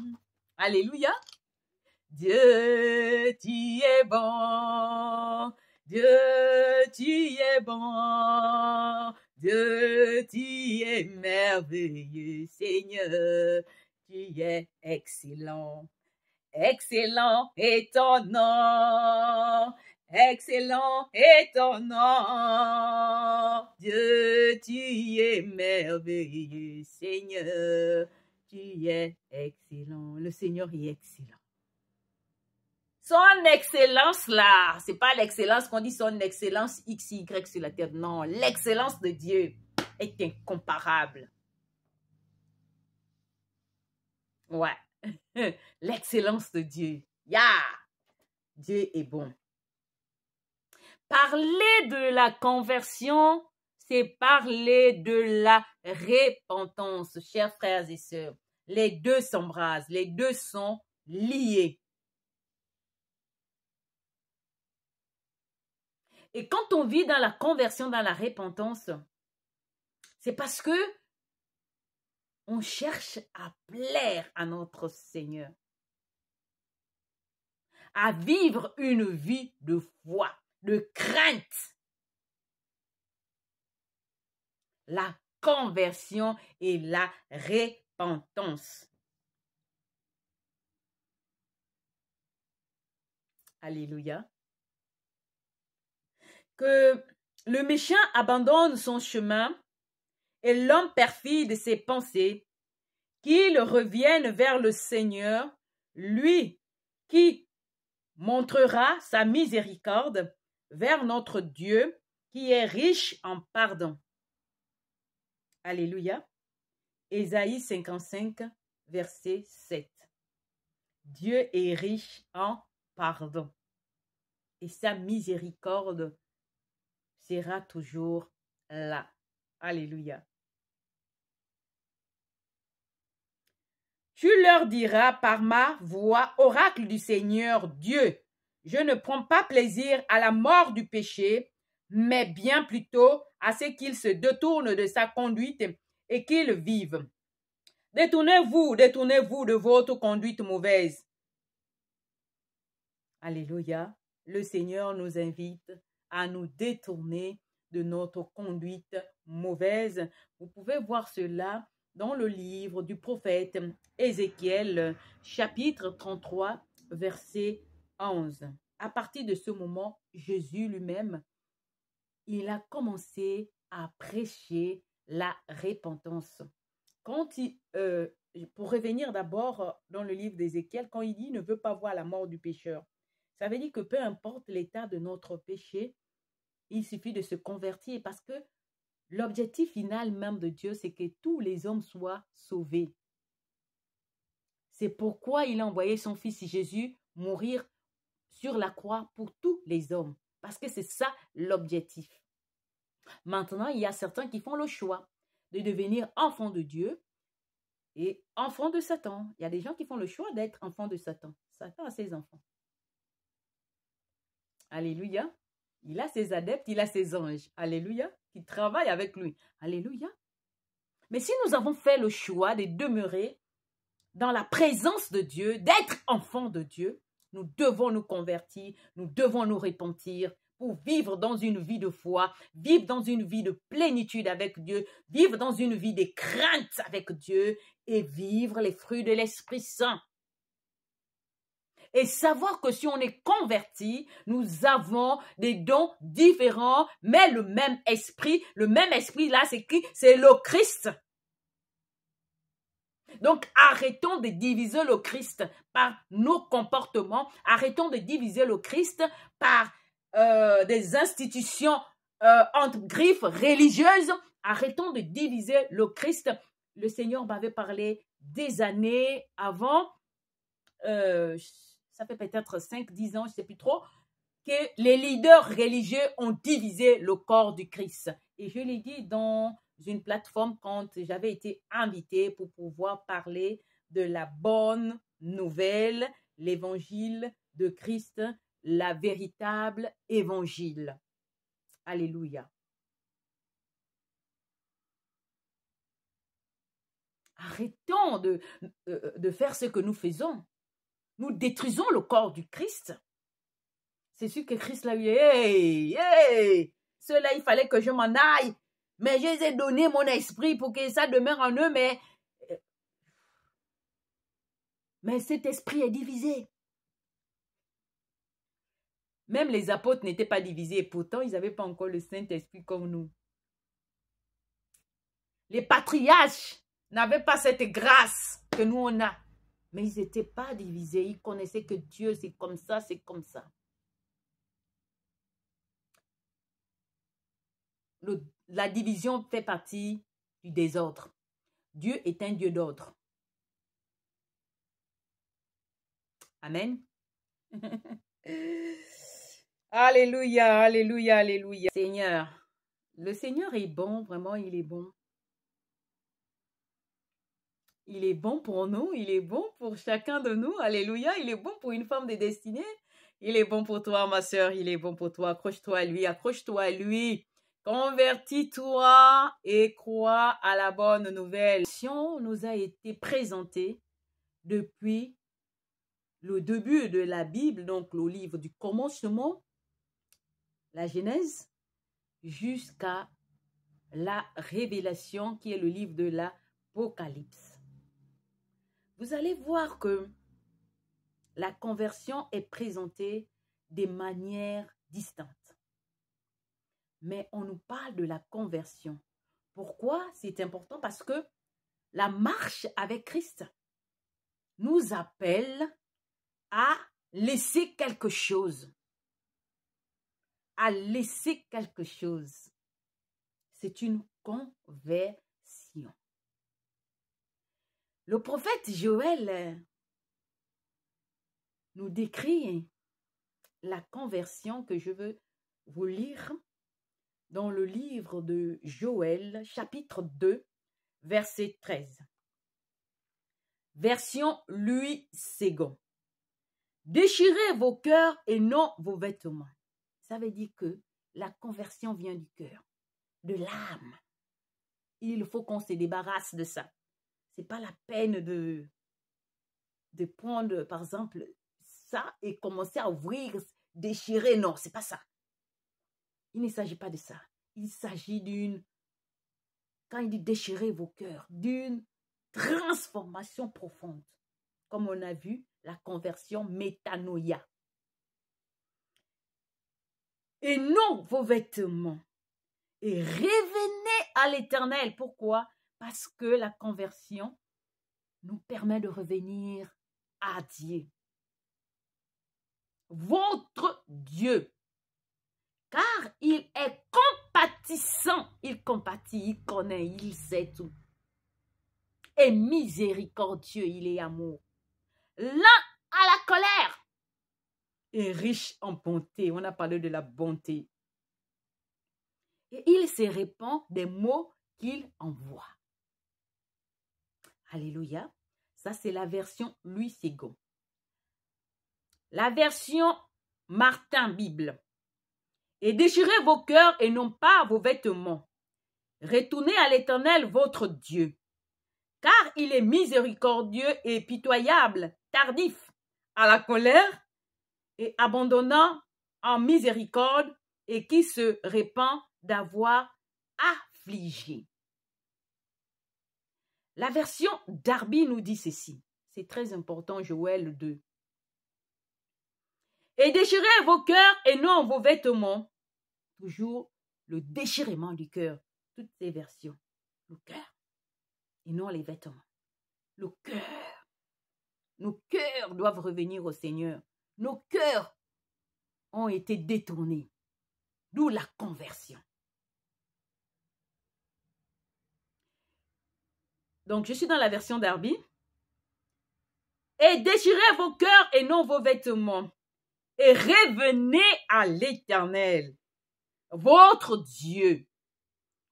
Speaker 1: Alléluia. Dieu, tu es bon. Dieu, tu es bon. Dieu, tu es merveilleux, Seigneur. Tu es excellent. Excellent est ton nom. Excellent est ton nom. Dieu, tu es merveilleux, Seigneur. Tu es excellent. Le Seigneur est excellent. Son excellence là, c'est pas l'excellence qu'on dit son excellence XY sur la terre. Non, l'excellence de Dieu est incomparable. Ouais. L'excellence de Dieu. Dieu est bon. Parler de la conversion, c'est parler de la repentance, chers frères et sœurs. Les deux s'embrasent, les deux sont liés. Et quand on vit dans la conversion, dans la repentance, c'est parce que on cherche à plaire à notre Seigneur, à vivre une vie de foi, de crainte. La conversion et la repentance. Alléluia. Que le méchant abandonne son chemin et l'homme perfide ses pensées, qu'il revienne vers le Seigneur, lui qui montrera sa miséricorde, vers notre Dieu qui est riche en pardon. Alléluia. Ésaïe 55, verset 7. Dieu est riche en pardon et sa miséricorde sera toujours là. Alléluia. Tu leur diras par ma voix, oracle du Seigneur Dieu, je ne prends pas plaisir à la mort du péché, mais bien plutôt à ce qu'il se détourne de sa conduite et qu'il vive. Détournez-vous de votre conduite mauvaise. Alléluia. Le Seigneur nous invite à nous détourner de notre conduite mauvaise. Vous pouvez voir cela dans le livre du prophète Ézéchiel, chapitre 33, verset 11. À partir de ce moment, Jésus lui-même, il a commencé à prêcher la repentance. Pour revenir d'abord dans le livre d'Ézéchiel, quand il dit « ne veut pas voir la mort du pécheur », ça veut dire que peu importe l'état de notre péché, il suffit de se convertir parce que l'objectif final même de Dieu, c'est que tous les hommes soient sauvés. C'est pourquoi il a envoyé son fils Jésus mourir sur la croix pour tous les hommes. Parce que c'est ça l'objectif. Maintenant, il y a certains qui font le choix de devenir enfants de Dieu et enfants de Satan. Il y a des gens qui font le choix d'être enfants de Satan. Satan a ses enfants. Alléluia. Il a ses adeptes, il a ses anges. Alléluia. Qui travaillent avec lui. Alléluia. Mais si nous avons fait le choix de demeurer dans la présence de Dieu, d'être enfants de Dieu, nous devons nous convertir, nous devons nous repentir pour vivre dans une vie de foi, vivre dans une vie de plénitude avec Dieu, vivre dans une vie de crainte avec Dieu et vivre les fruits de l'Esprit Saint. Et savoir que si on est converti, nous avons des dons différents, mais le même esprit là, c'est qui? C'est le Christ. Donc, arrêtons de diviser le Christ par nos comportements, arrêtons de diviser le Christ par des institutions entre griffes religieuses, arrêtons de diviser le Christ. Le Seigneur m'avait parlé des années avant, ça fait peut-être 5-10 ans, je ne sais plus trop, que les leaders religieux ont divisé le corps du Christ. Et je l'ai dit dans une plateforme quand j'avais été invitée pour pouvoir parler de la bonne nouvelle, l'évangile de Christ, la véritable évangile. Alléluia. Arrêtons de faire ce que nous faisons. Nous détruisons le corps du Christ. C'est sûr que Christ l'a eu. Hey, hey, ceux-là, il fallait que je m'en aille. Mais je les ai donné mon esprit pour que ça demeure en eux. Mais cet esprit est divisé. Même les apôtres n'étaient pas divisés. Et pourtant, ils n'avaient pas encore le Saint-Esprit comme nous. Les patriarches n'avaient pas cette grâce que nous on a. Mais ils n'étaient pas divisés. Ils connaissaient que Dieu, c'est comme ça, c'est comme ça. La division fait partie du désordre. Dieu est un Dieu d'ordre. Amen. Alléluia, alléluia, alléluia. Seigneur, le Seigneur est bon, vraiment, il est bon. Il est bon pour nous, il est bon pour chacun de nous. Alléluia, il est bon pour une femme de destinée. Il est bon pour toi, ma soeur, il est bon pour toi. Accroche-toi à lui, accroche-toi à lui. Convertis-toi et crois à la bonne nouvelle. La mission nous a été présentée depuis le début de la Bible, donc le livre du commencement, la Genèse, jusqu'à la Révélation, qui est le livre de l'Apocalypse. Vous allez voir que la conversion est présentée de manière distincte. Mais on nous parle de la conversion. Pourquoi c'est important? Parce que la marche avec Christ nous appelle à laisser quelque chose. À laisser quelque chose. C'est une conversion. Le prophète Joël nous décrit la conversion que je veux vous lire dans le livre de Joël, chapitre 2, verset 13. Version Louis II. Déchirez vos cœurs et non vos vêtements. Ça veut dire que la conversion vient du cœur, de l'âme. Il faut qu'on se débarrasse de ça. Ce n'est pas la peine de prendre, par exemple, ça et commencer à ouvrir, déchirer. Non, ce n'est pas ça. Il ne s'agit pas de ça. Il s'agit d'une, quand il dit déchirer vos cœurs, d'une transformation profonde. Comme on a vu, la conversion métanoïa. Et non vos vêtements. Et revenez à l'Éternel. Pourquoi? Parce que la conversion nous permet de revenir à Dieu. Votre Dieu. Car il est compatissant. Il compatit, il connaît, il sait tout. Et miséricordieux, il est amour. Lent à la colère. Et riche en bonté. On a parlé de la bonté. Et il se répand des mots qu'il envoie. Alléluia. Ça, c'est la version Louis II. La version Martin Bible. Et déchirez vos cœurs et non pas vos vêtements. Retournez à l'Éternel votre Dieu. Car il est miséricordieux et pitoyable, tardif à la colère et abandonnant en miséricorde et qui se répand d'avoir affligé. La version Darby nous dit ceci. C'est très important, Joël 2. Et déchirez vos cœurs et non vos vêtements. Toujours le déchirement du cœur. Toutes ces versions. Le cœur et non les vêtements. Le cœur. Nos cœurs doivent revenir au Seigneur. Nos cœurs ont été détournés. D'où la conversion. Donc, je suis dans la version Darby. Et déchirez vos cœurs et non vos vêtements. Et revenez à l'Éternel, votre Dieu.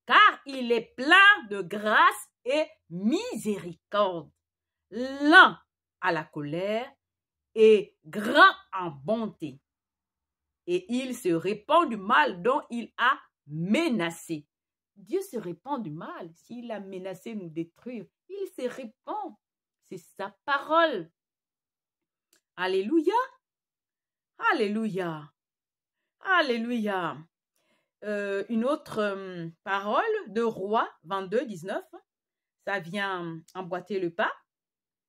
Speaker 1: car il est plein de grâce et miséricorde, lent à la colère et grand en bonté. Et il se répand du mal dont il a menacé. Dieu se répand du mal. S'il a menacé nous détruire, il se répand. C'est sa parole. Alléluia. Alléluia. Alléluia. Une autre parole de Rois 22, 19. Ça vient emboîter le pas.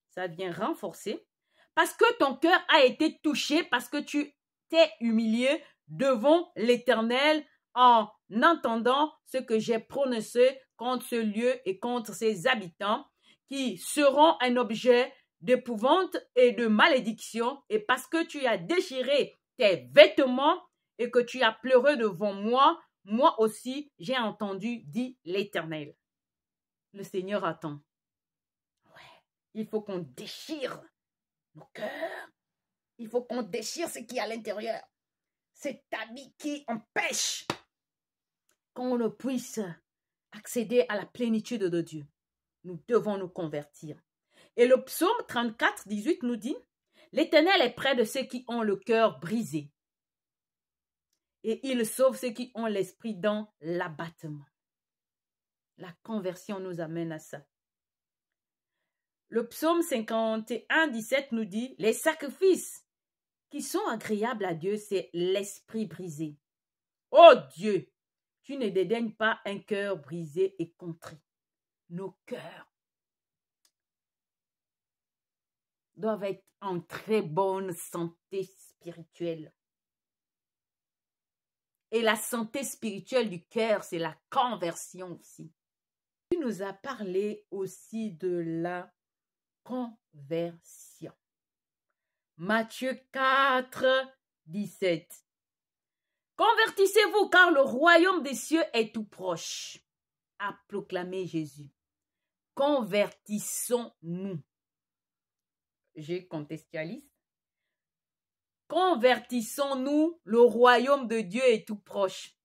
Speaker 1: Ça vient renforcer. Parce que ton cœur a été touché, parce que tu t'es humilié devant l'Éternel en entendant ce que j'ai prononcé contre ce lieu et contre ses habitants, qui seront un objet d'épouvante et de malédiction, et parce que tu as déchiré tes vêtements et que tu as pleuré devant moi, moi aussi j'ai entendu, dit l'Éternel. Le Seigneur attend. Ouais, il faut qu'on déchire nos cœurs. Il faut qu'on déchire ce qui est à l'intérieur. Cet habit qui empêche qu'on ne puisse accéder à la plénitude de Dieu. Nous devons nous convertir. Et le psaume 34, 18 nous dit, l'Éternel est près de ceux qui ont le cœur brisé. Et il sauve ceux qui ont l'esprit dans l'abattement. La conversion nous amène à ça. Le psaume 51, 17 nous dit, les sacrifices qui sont agréables à Dieu, c'est l'esprit brisé. Oh Dieu, tu ne dédaignes pas un cœur brisé et contrit. Nos cœurs doivent être en très bonne santé spirituelle. Et la santé spirituelle du cœur, c'est la conversion aussi. Tu nous as parlé aussi de la conversion. Matthieu 4, 17. Convertissez-vous car le royaume des cieux est tout proche, a proclamé Jésus. Convertissons-nous. Je contextualise. Convertissons-nous, le royaume de Dieu est tout proche.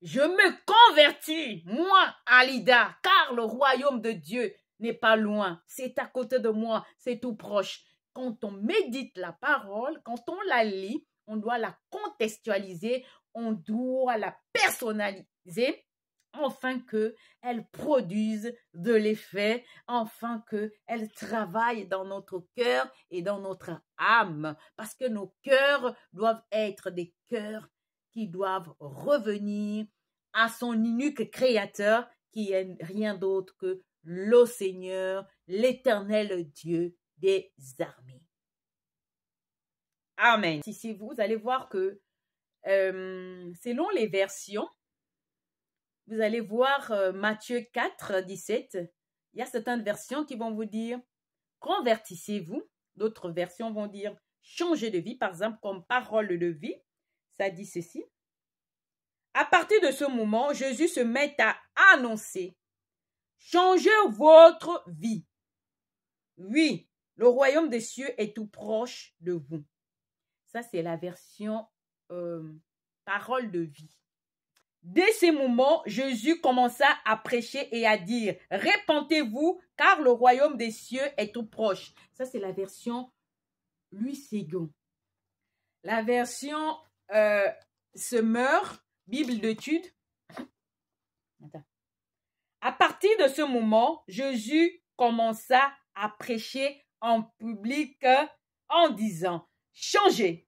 Speaker 1: Je me convertis, moi, Alida, car le royaume de Dieu n'est pas loin. C'est à côté de moi, c'est tout proche. Quand on médite la parole, quand on la lit, on doit la contextualiser, on doit la personnaliser, afin qu'elle produise de l'effet, afin qu'elle travaille dans notre cœur et dans notre âme. Parce que nos cœurs doivent être des cœurs qui doivent revenir à son unique créateur, qui est rien d'autre que le Seigneur, l'Éternel Dieu des armées. Amen. Ici, vous allez voir que selon les versions, vous allez voir Matthieu 4, 17, il y a certaines versions qui vont vous dire « Convertissez-vous ». D'autres versions vont dire « Changez de vie ». Par exemple, comme parole de vie, ça dit ceci. À partir de ce moment, Jésus se met à annoncer « Changez votre vie. Oui, le royaume des cieux est tout proche de vous. » Ça, c'est la version parole de vie. Dès ces moments, Jésus commença à prêcher et à dire « Répentez-vous, car le royaume des cieux est tout proche. » Ça, c'est la version Louis Ségon. La version Semeur, Bible d'études. À partir de ce moment, Jésus commença à prêcher en public en disant « Changez ».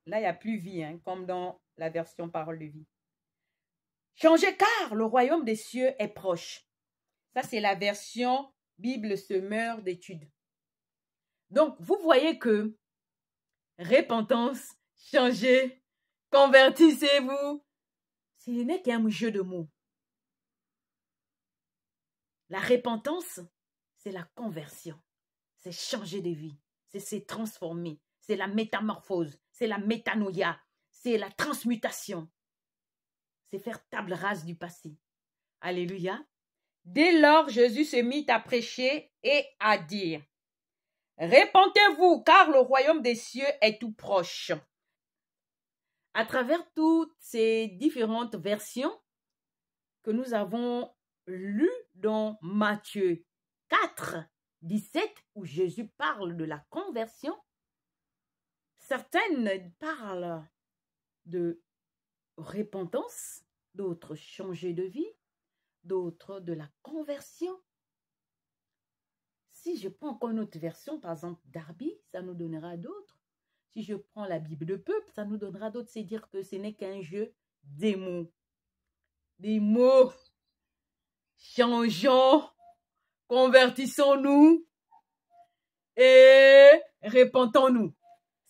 Speaker 1: Là, il n'y a plus vie, hein, comme dans la version parole de vie. Changez car le royaume des cieux est proche. Ça, c'est la version Bible Semeur d'études. Donc, vous voyez que repentance, changez, convertissez-vous, ce n'est qu'un jeu de mots. La repentance, c'est la conversion. C'est changer de vie. C'est se transformer. C'est la métamorphose. C'est la métanoïa. C'est la transmutation. C'est faire table rase du passé. Alléluia. Dès lors, Jésus se mit à prêcher et à dire « Répentez-vous, car le royaume des cieux est tout proche. » À travers toutes ces différentes versions, que nous avons lu dans Matthieu 4, 17, où Jésus parle de la conversion. Certaines parlent de repentance, d'autres changer de vie, d'autres de la conversion. Si je prends encore une autre version, par exemple Darby, ça nous donnera d'autres. Si je prends la Bible de peuple, ça nous donnera d'autres. C'est dire que ce n'est qu'un jeu des mots. Des mots. Changeons, convertissons-nous et repentons-nous.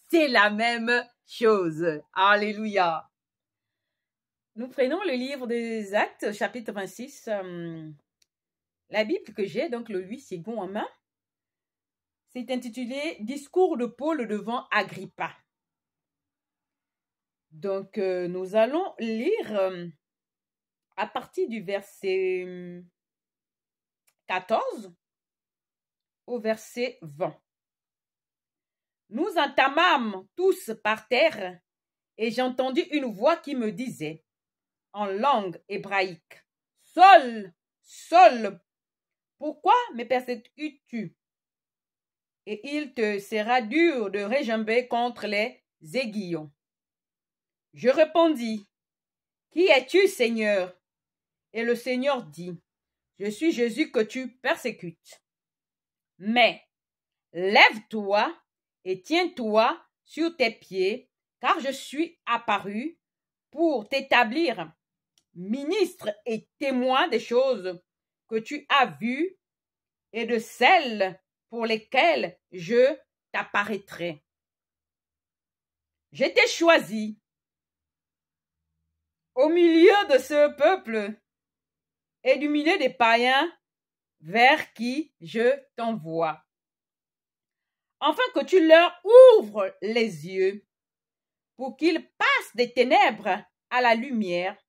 Speaker 1: C'est la même chose. Alléluia. Nous prenons le livre des Actes, chapitre 26. La Bible que j'ai, donc le 8 second en main, c'est intitulé « Discours de Paul devant Agrippa ». Donc, nous allons lire à partir du verset 14 au verset 20. Nous entamâmes tous par terre et j'entendis une voix qui me disait en langue hébraïque, « Saul, Saul, pourquoi me persécutes-tu? Et il te sera dur de regimber contre les aiguillons. » Je répondis, « Qui es-tu, Seigneur? » Et le Seigneur dit, « Je suis Jésus que tu persécutes. Mais lève-toi et tiens-toi sur tes pieds, car je suis apparu pour t'établir ministre et témoin des choses que tu as vues et de celles pour lesquelles je t'apparaîtrai. Je t'ai choisi au milieu de ce peuple et du milieu des païens vers qui je t'envoie, afin que tu leur ouvres les yeux pour qu'ils passent des ténèbres à la lumière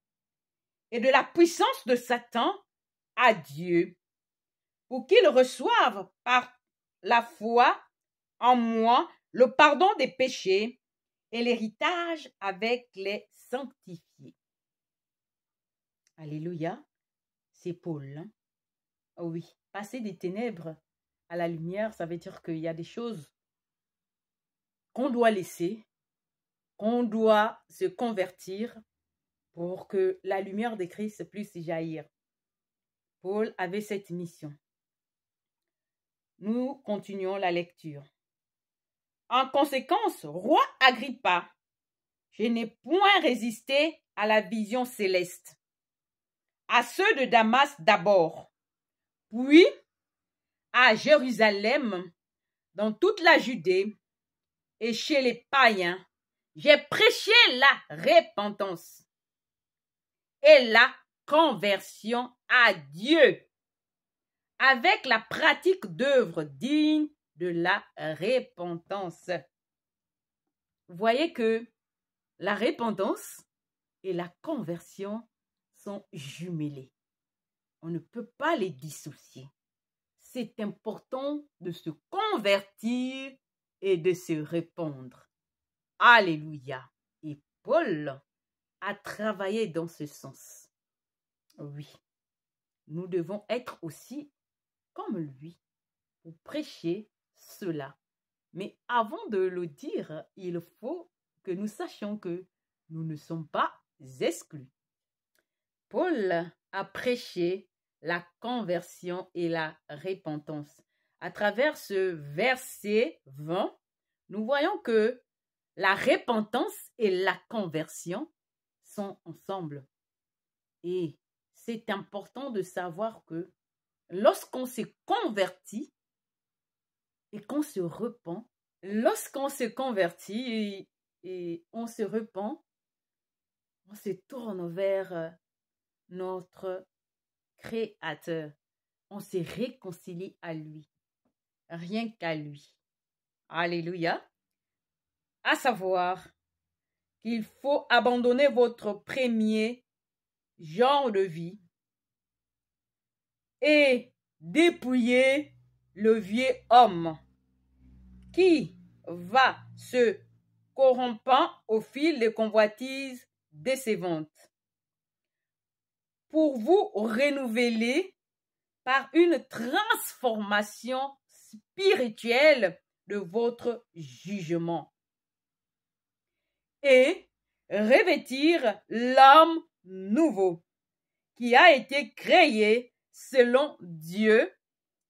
Speaker 1: et de la puissance de Satan à Dieu, pour qu'ils reçoivent par la foi en moi le pardon des péchés et l'héritage avec les sanctifiés. Alléluia, c'est Paul. Hein? Oh oui, passer des ténèbres à la lumière, ça veut dire qu'il y a des choses qu'on doit laisser, qu'on doit se convertir pour que la lumière de Christ puisse jaillir. Paul avait cette mission. Nous continuons la lecture. En conséquence, roi Agrippa, je n'ai point résisté à la vision céleste, à ceux de Damas d'abord, puis à Jérusalem, dans toute la Judée et chez les païens, j'ai prêché la repentance et la conversion à Dieu avec la pratique d'œuvres dignes de la repentance. Vous voyez que la repentance et la conversion sont jumelées. On ne peut pas les dissocier. C'est important de se convertir et de se répandre. Alléluia. Et Paul a travaillé dans ce sens. Oui, nous devons être aussi comme lui pour prêcher cela. Mais avant de le dire, il faut que nous sachions que nous ne sommes pas exclus. Paul a prêché la conversion et la repentance. À travers ce verset 20, nous voyons que la repentance et la conversion sont ensemble. Et c'est important de savoir que lorsqu'on se convertit et qu'on se repent, lorsqu'on se convertit et on se repent, on se tourne vers notre Créateur. On se réconcilie à lui, rien qu'à lui. Alléluia. À savoir qu'il faut abandonner votre premier genre de vie et dépouiller le vieux homme qui va se corrompant au fil des convoitises décevantes. pour vous renouveler par une transformation spirituelle de votre jugement et revêtir l'homme nouveau qui a été créé selon Dieu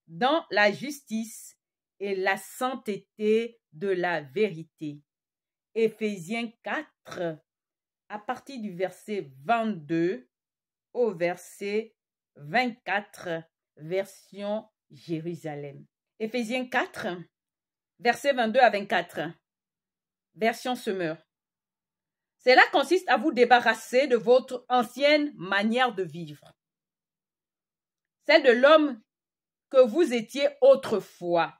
Speaker 1: dans la justice et la sainteté de la vérité. Éphésiens 4, à partir du verset 22 au verset 24, version Jérusalem. Éphésiens 4, verset 22 à 24, version Semeur. Cela consiste à vous débarrasser de votre ancienne manière de vivre, celle de l'homme que vous étiez autrefois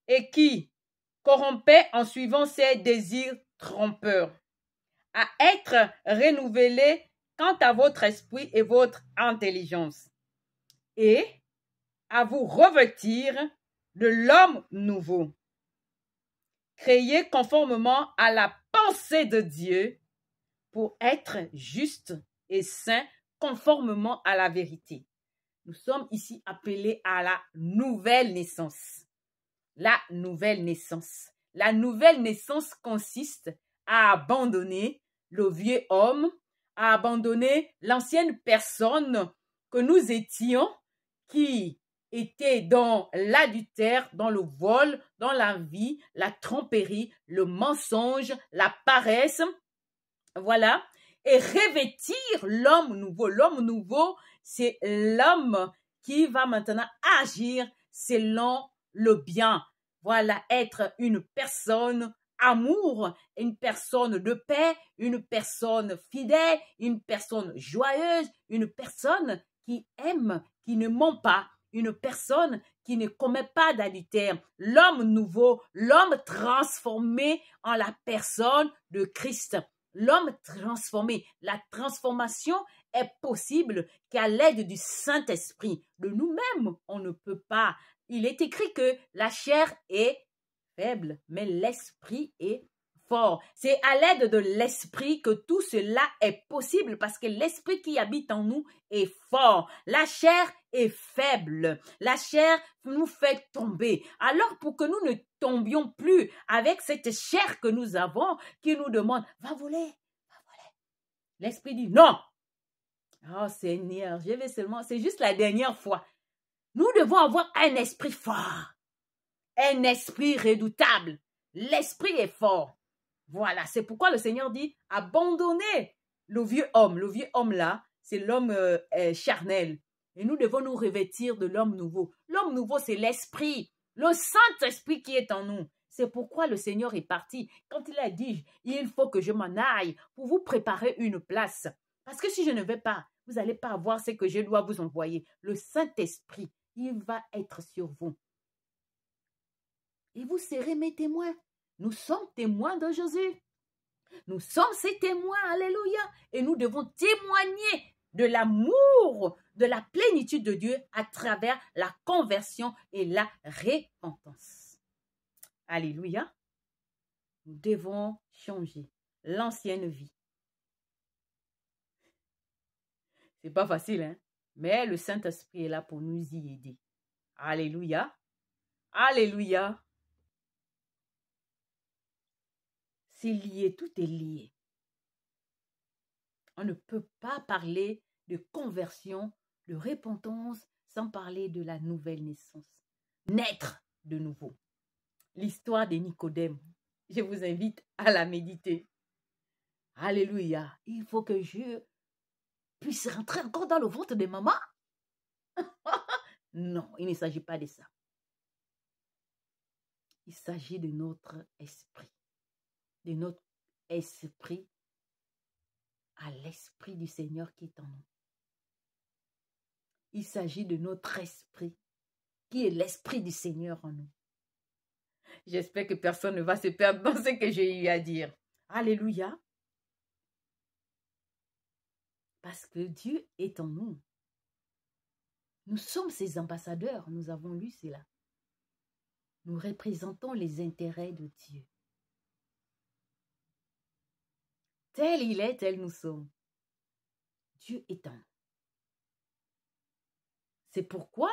Speaker 1: et qui corrompait en suivant ses désirs trompeurs, à être renouvelé quant à votre esprit et votre intelligence, et à vous revêtir de l'homme nouveau, créé conformément à la pensée de Dieu pour être juste et saint conformément à la vérité. Nous sommes ici appelés à la nouvelle naissance. La nouvelle naissance. La nouvelle naissance consiste à abandonner le vieux homme, à abandonner l'ancienne personne que nous étions, qui était dans l'adultère, dans le vol, dans l'envie, la tromperie, le mensonge, la paresse. Voilà. Et revêtir l'homme nouveau. L'homme nouveau, c'est l'homme qui va maintenant agir selon le bien. Voilà, être une personne amour, une personne de paix, une personne fidèle, une personne joyeuse, une personne qui aime, qui ne ment pas, une personne qui ne commet pas d'adultère. L'homme nouveau, l'homme transformé en la personne de Christ. L'homme transformé. La transformation est possible qu'à l'aide du Saint-Esprit. De nous-mêmes, on ne peut pas. Il est écrit que la chair est faible, mais l'esprit est fort. C'est à l'aide de l'esprit que tout cela est possible parce que l'esprit qui habite en nous est fort. La chair est faible. La chair nous fait tomber. Alors pour que nous ne tombions plus avec cette chair que nous avons qui nous demande, va voler, va voler. L'esprit dit non. Oh Seigneur, je vais seulement, c'est juste la dernière fois. Nous devons avoir un esprit fort. Un esprit redoutable. L'esprit est fort. Voilà, c'est pourquoi le Seigneur dit abandonnez le vieux homme. Le vieux homme là, c'est l'homme charnel. Et nous devons nous revêtir de l'homme nouveau. L'homme nouveau, c'est l'esprit, le Saint-Esprit qui est en nous. C'est pourquoi le Seigneur est parti. Quand il a dit, il faut que je m'en aille pour vous préparer une place. Parce que si je ne vais pas, vous n'allez pas avoir ce que je dois vous envoyer. Le Saint-Esprit, il va être sur vous. Et vous serez mes témoins. Nous sommes témoins de Jésus. Nous sommes ses témoins, alléluia. Et nous devons témoigner de l'amour, de la plénitude de Dieu à travers la conversion et la repentance. Alléluia. Nous devons changer l'ancienne vie. C'est pas facile, hein? Mais le Saint-Esprit est là pour nous y aider. Alléluia. Alléluia. C'est lié, tout est lié. On ne peut pas parler de conversion, de repentance, sans parler de la nouvelle naissance. Naître de nouveau. L'histoire de Nicodème. Je vous invite à la méditer. Alléluia. Il faut que je puisse rentrer encore dans le ventre de maman. Non, il ne s'agit pas de ça. Il s'agit de notre esprit. De notre esprit à l'esprit du Seigneur qui est en nous. Il s'agit de notre esprit qui est l'esprit du Seigneur en nous. J'espère que personne ne va se perdre dans ce que j'ai eu à dire. Alléluia. Parce que Dieu est en nous. Nous sommes ses ambassadeurs, nous avons lu cela. Nous représentons les intérêts de Dieu. Tel il est, tel nous sommes. Dieu est en nous. C'est pourquoi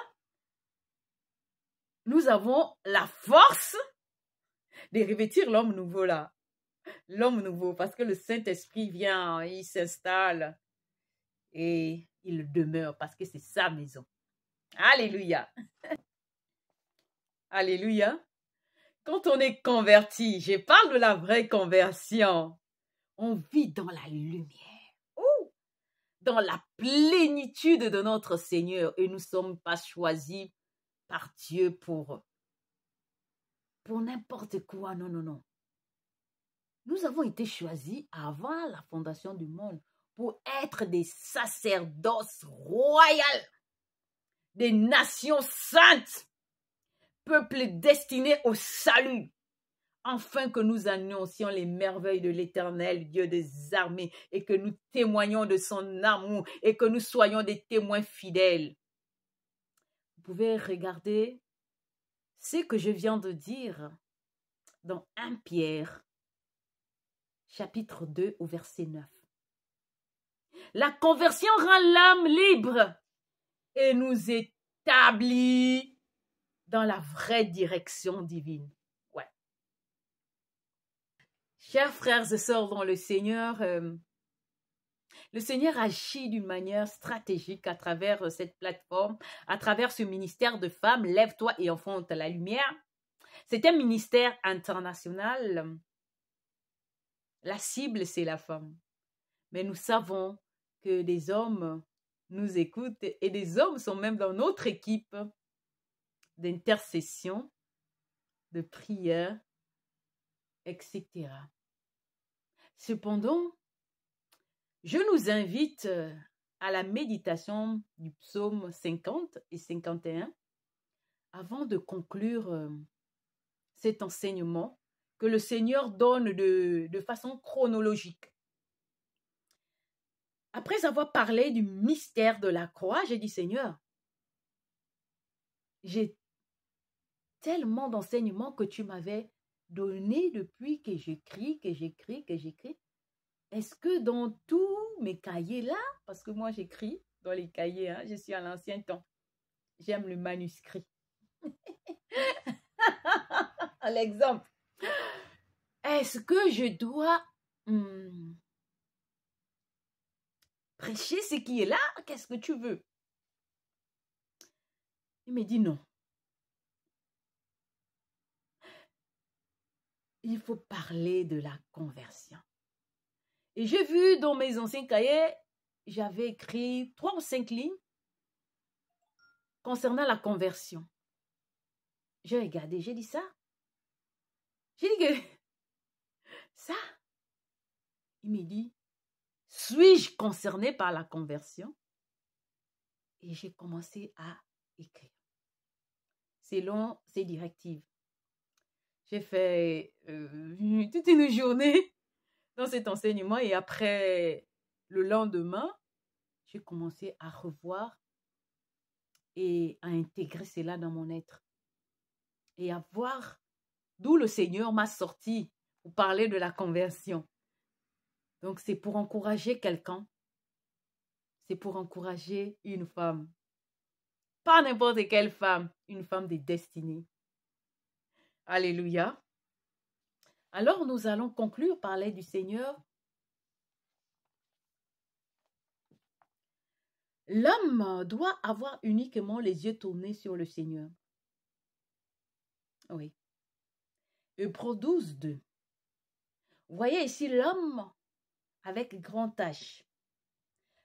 Speaker 1: nous avons la force de revêtir l'homme nouveau là. L'homme nouveau, parce que le Saint-Esprit vient, il s'installe et il demeure parce que c'est sa maison. Alléluia. Alléluia. Quand on est converti, je parle de la vraie conversion, on vit dans la lumière, dans la plénitude de notre Seigneur et nous ne sommes pas choisis par Dieu pour n'importe quoi. Non, non, non. Nous avons été choisis avant la fondation du monde pour être des sacerdoces royaux, des nations saintes, peuple destiné au salut, afin que nous annoncions les merveilles de l'Éternel, Dieu des armées, et que nous témoignions de son amour et que nous soyons des témoins fidèles. Vous pouvez regarder ce que je viens de dire dans 1 Pierre, chapitre 2, au verset 9. La conversion rend l'âme libre et nous établit dans la vraie direction divine. Ouais. Chers frères et sœurs dans le Seigneur agit d'une manière stratégique à travers cette plateforme, à travers ce ministère de femmes. Lève-toi et enfante la lumière. C'est un ministère international. La cible, c'est la femme. Mais nous savons que des hommes nous écoutent et des hommes sont même dans notre équipe d'intercession, de prière, etc. Cependant, je nous invite à la méditation du psaume 50 et 51 avant de conclure cet enseignement que le Seigneur donne de façon chronologique. Après avoir parlé du mystère de la croix, j'ai dit, Seigneur, j'ai tellement d'enseignements que tu m'avais donné depuis que j'écris. Est-ce que dans tous mes cahiers là, parce que moi j'écris dans les cahiers, je suis à l'ancien temps, j'aime le manuscrit. L'exemple. Est-ce que je dois prêcher ce qui est là? Qu'est-ce que tu veux? Il me dit non. Il faut parler de la conversion. Et j'ai vu dans mes anciens cahiers, j'avais écrit 3 ou 5 lignes concernant la conversion. J'ai regardé, j'ai dit ça. J'ai dit que ça. Il me dit, suis-je concerné par la conversion? Et j'ai commencé à écrire selon ces directives. J'ai fait toute une journée dans cet enseignement et après le lendemain, j'ai commencé à revoir et à intégrer cela dans mon être et à voir d'où le Seigneur m'a sorti pour parler de la conversion. Donc c'est pour encourager quelqu'un, c'est pour encourager une femme, pas n'importe quelle femme, une femme de destinée. Alléluia. Alors nous allons conclure par l'aide du Seigneur. L'homme doit avoir uniquement les yeux tournés sur le Seigneur. Oui. Hébreux 12, 2. Vous voyez ici l'homme avec grand H.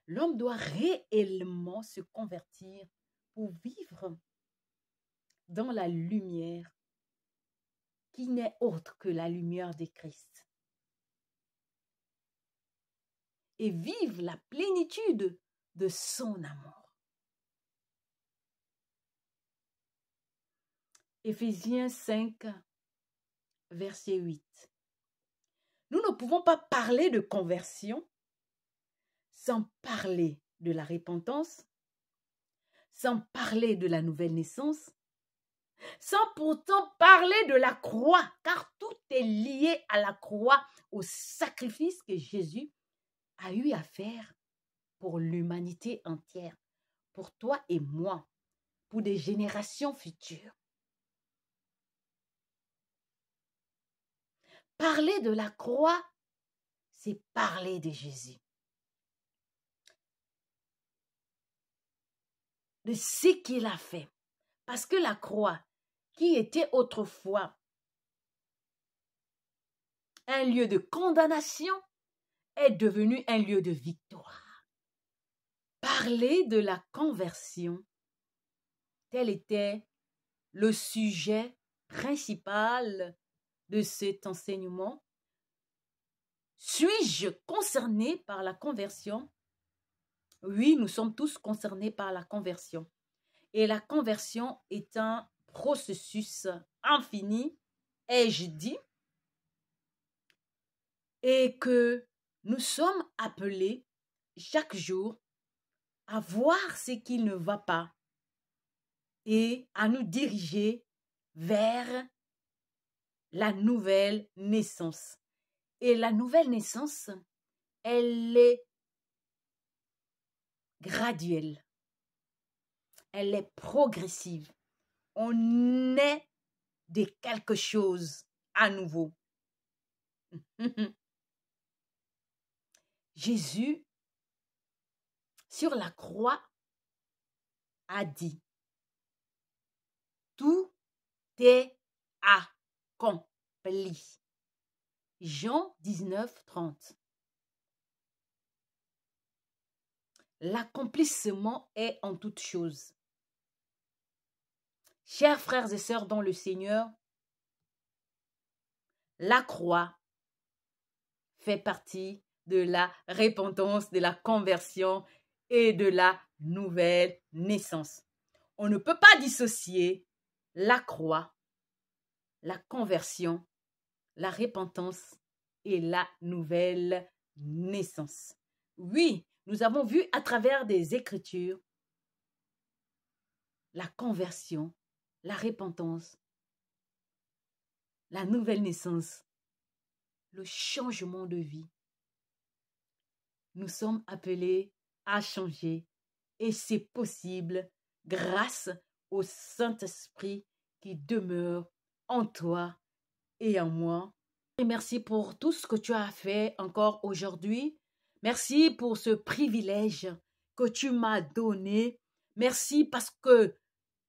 Speaker 1: L'homme doit réellement se convertir pour vivre dans la lumière qui n'est autre que la lumière de Christ. Et vivre la plénitude de son amour. Éphésiens 5, verset 8. Nous ne pouvons pas parler de conversion sans parler de la repentance, sans parler de la nouvelle naissance, sans pourtant parler de la croix, car tout est lié à la croix, au sacrifice que Jésus a eu à faire pour l'humanité entière, pour toi et moi. pour des générations futures. Parler de la croix, c'est parler de Jésus. De ce qu'il a fait. Parce que la croix, qui était autrefois un lieu de condamnation, est devenue un lieu de victoire. Parler de la conversion, tel était le sujet principal de cet enseignement. Suis-je concerné par la conversion? Oui, nous sommes tous concernés par la conversion. Et la conversion est un processus infini, ai-je dit, et que nous sommes appelés chaque jour à voir ce qui ne va pas et à nous diriger vers la nouvelle naissance. Et la nouvelle naissance, elle est graduelle, elle est progressive. On est de quelque chose à nouveau. Jésus, sur la croix, a dit, tout est accompli. Jean 19, 30. L'accomplissement est en toutes choses. Chers frères et sœurs dans le Seigneur, la croix fait partie de la repentance, de la conversion et de la nouvelle naissance. On ne peut pas dissocier la croix, la conversion, la repentance et la nouvelle naissance. Oui, nous avons vu à travers des Écritures la conversion, la repentance, la nouvelle naissance, le changement de vie. Nous sommes appelés à changer et c'est possible grâce au Saint-Esprit qui demeure en toi et en moi. Et merci pour tout ce que tu as fait encore aujourd'hui. Merci pour ce privilège que tu m'as donné. Merci parce que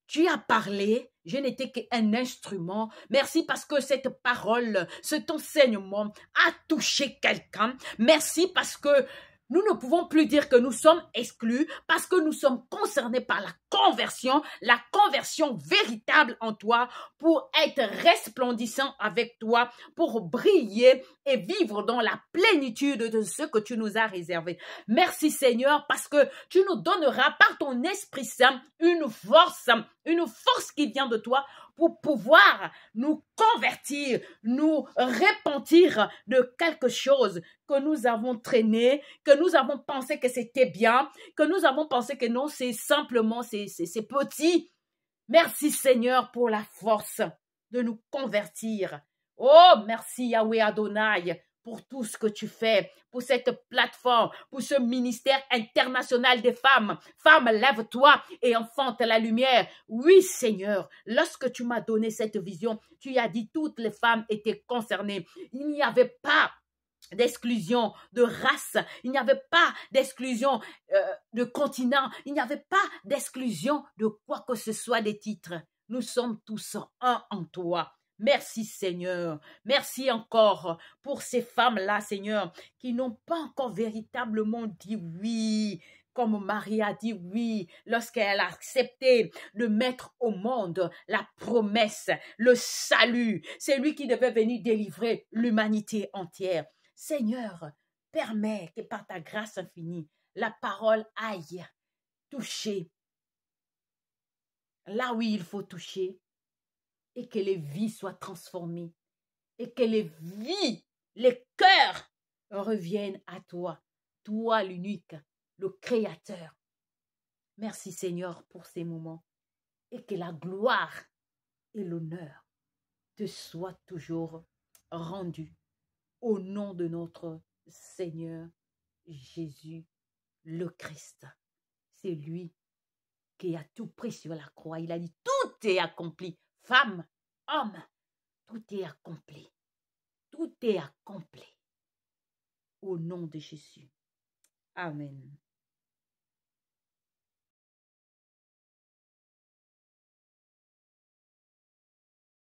Speaker 1: tu as parlé, je n'étais qu'un instrument. Merci parce que cette parole, cet enseignement a touché quelqu'un. Merci parce que nous ne pouvons plus dire que nous sommes exclus parce que nous sommes concernés par la conversion véritable en toi pour être resplendissant avec toi, pour briller et vivre dans la plénitude de ce que tu nous as réservé. Merci Seigneur parce que tu nous donneras par ton Esprit Saint une force qui vient de toi pour pouvoir nous convertir, nous repentir de quelque chose que nous avons traîné, que nous avons pensé que c'était bien, que nous avons pensé que non, c'est simplement, c'est petit. Merci Seigneur pour la force de nous convertir. Oh, merci Yahweh Adonai pour tout ce que tu fais, pour cette plateforme, pour ce ministère international des femmes. Femmes, lève-toi et enfante la lumière. Oui, Seigneur, lorsque tu m'as donné cette vision, tu as dit toutes les femmes étaient concernées. Il n'y avait pas d'exclusion de race, il n'y avait pas d'exclusion de continent, il n'y avait pas d'exclusion de quoi que ce soit des titres. Nous sommes tous un en toi. Merci Seigneur, merci encore pour ces femmes-là, Seigneur, qui n'ont pas encore véritablement dit oui, comme Marie a dit oui, lorsqu'elle a accepté de mettre au monde la promesse, le salut, c'est lui qui devait venir délivrer l'humanité entière. Seigneur, permets que par ta grâce infinie, la parole aille toucher là où il faut toucher et que les vies soient transformées et que les vies, les cœurs reviennent à toi, toi l'unique, le Créateur. Merci Seigneur pour ces moments et que la gloire et l'honneur te soient toujours rendus. Au nom de notre Seigneur Jésus le Christ. C'est lui qui a tout pris sur la croix. Il a dit, tout est accompli. Femme, homme, tout est accompli. Tout est accompli. Au nom de Jésus. Amen.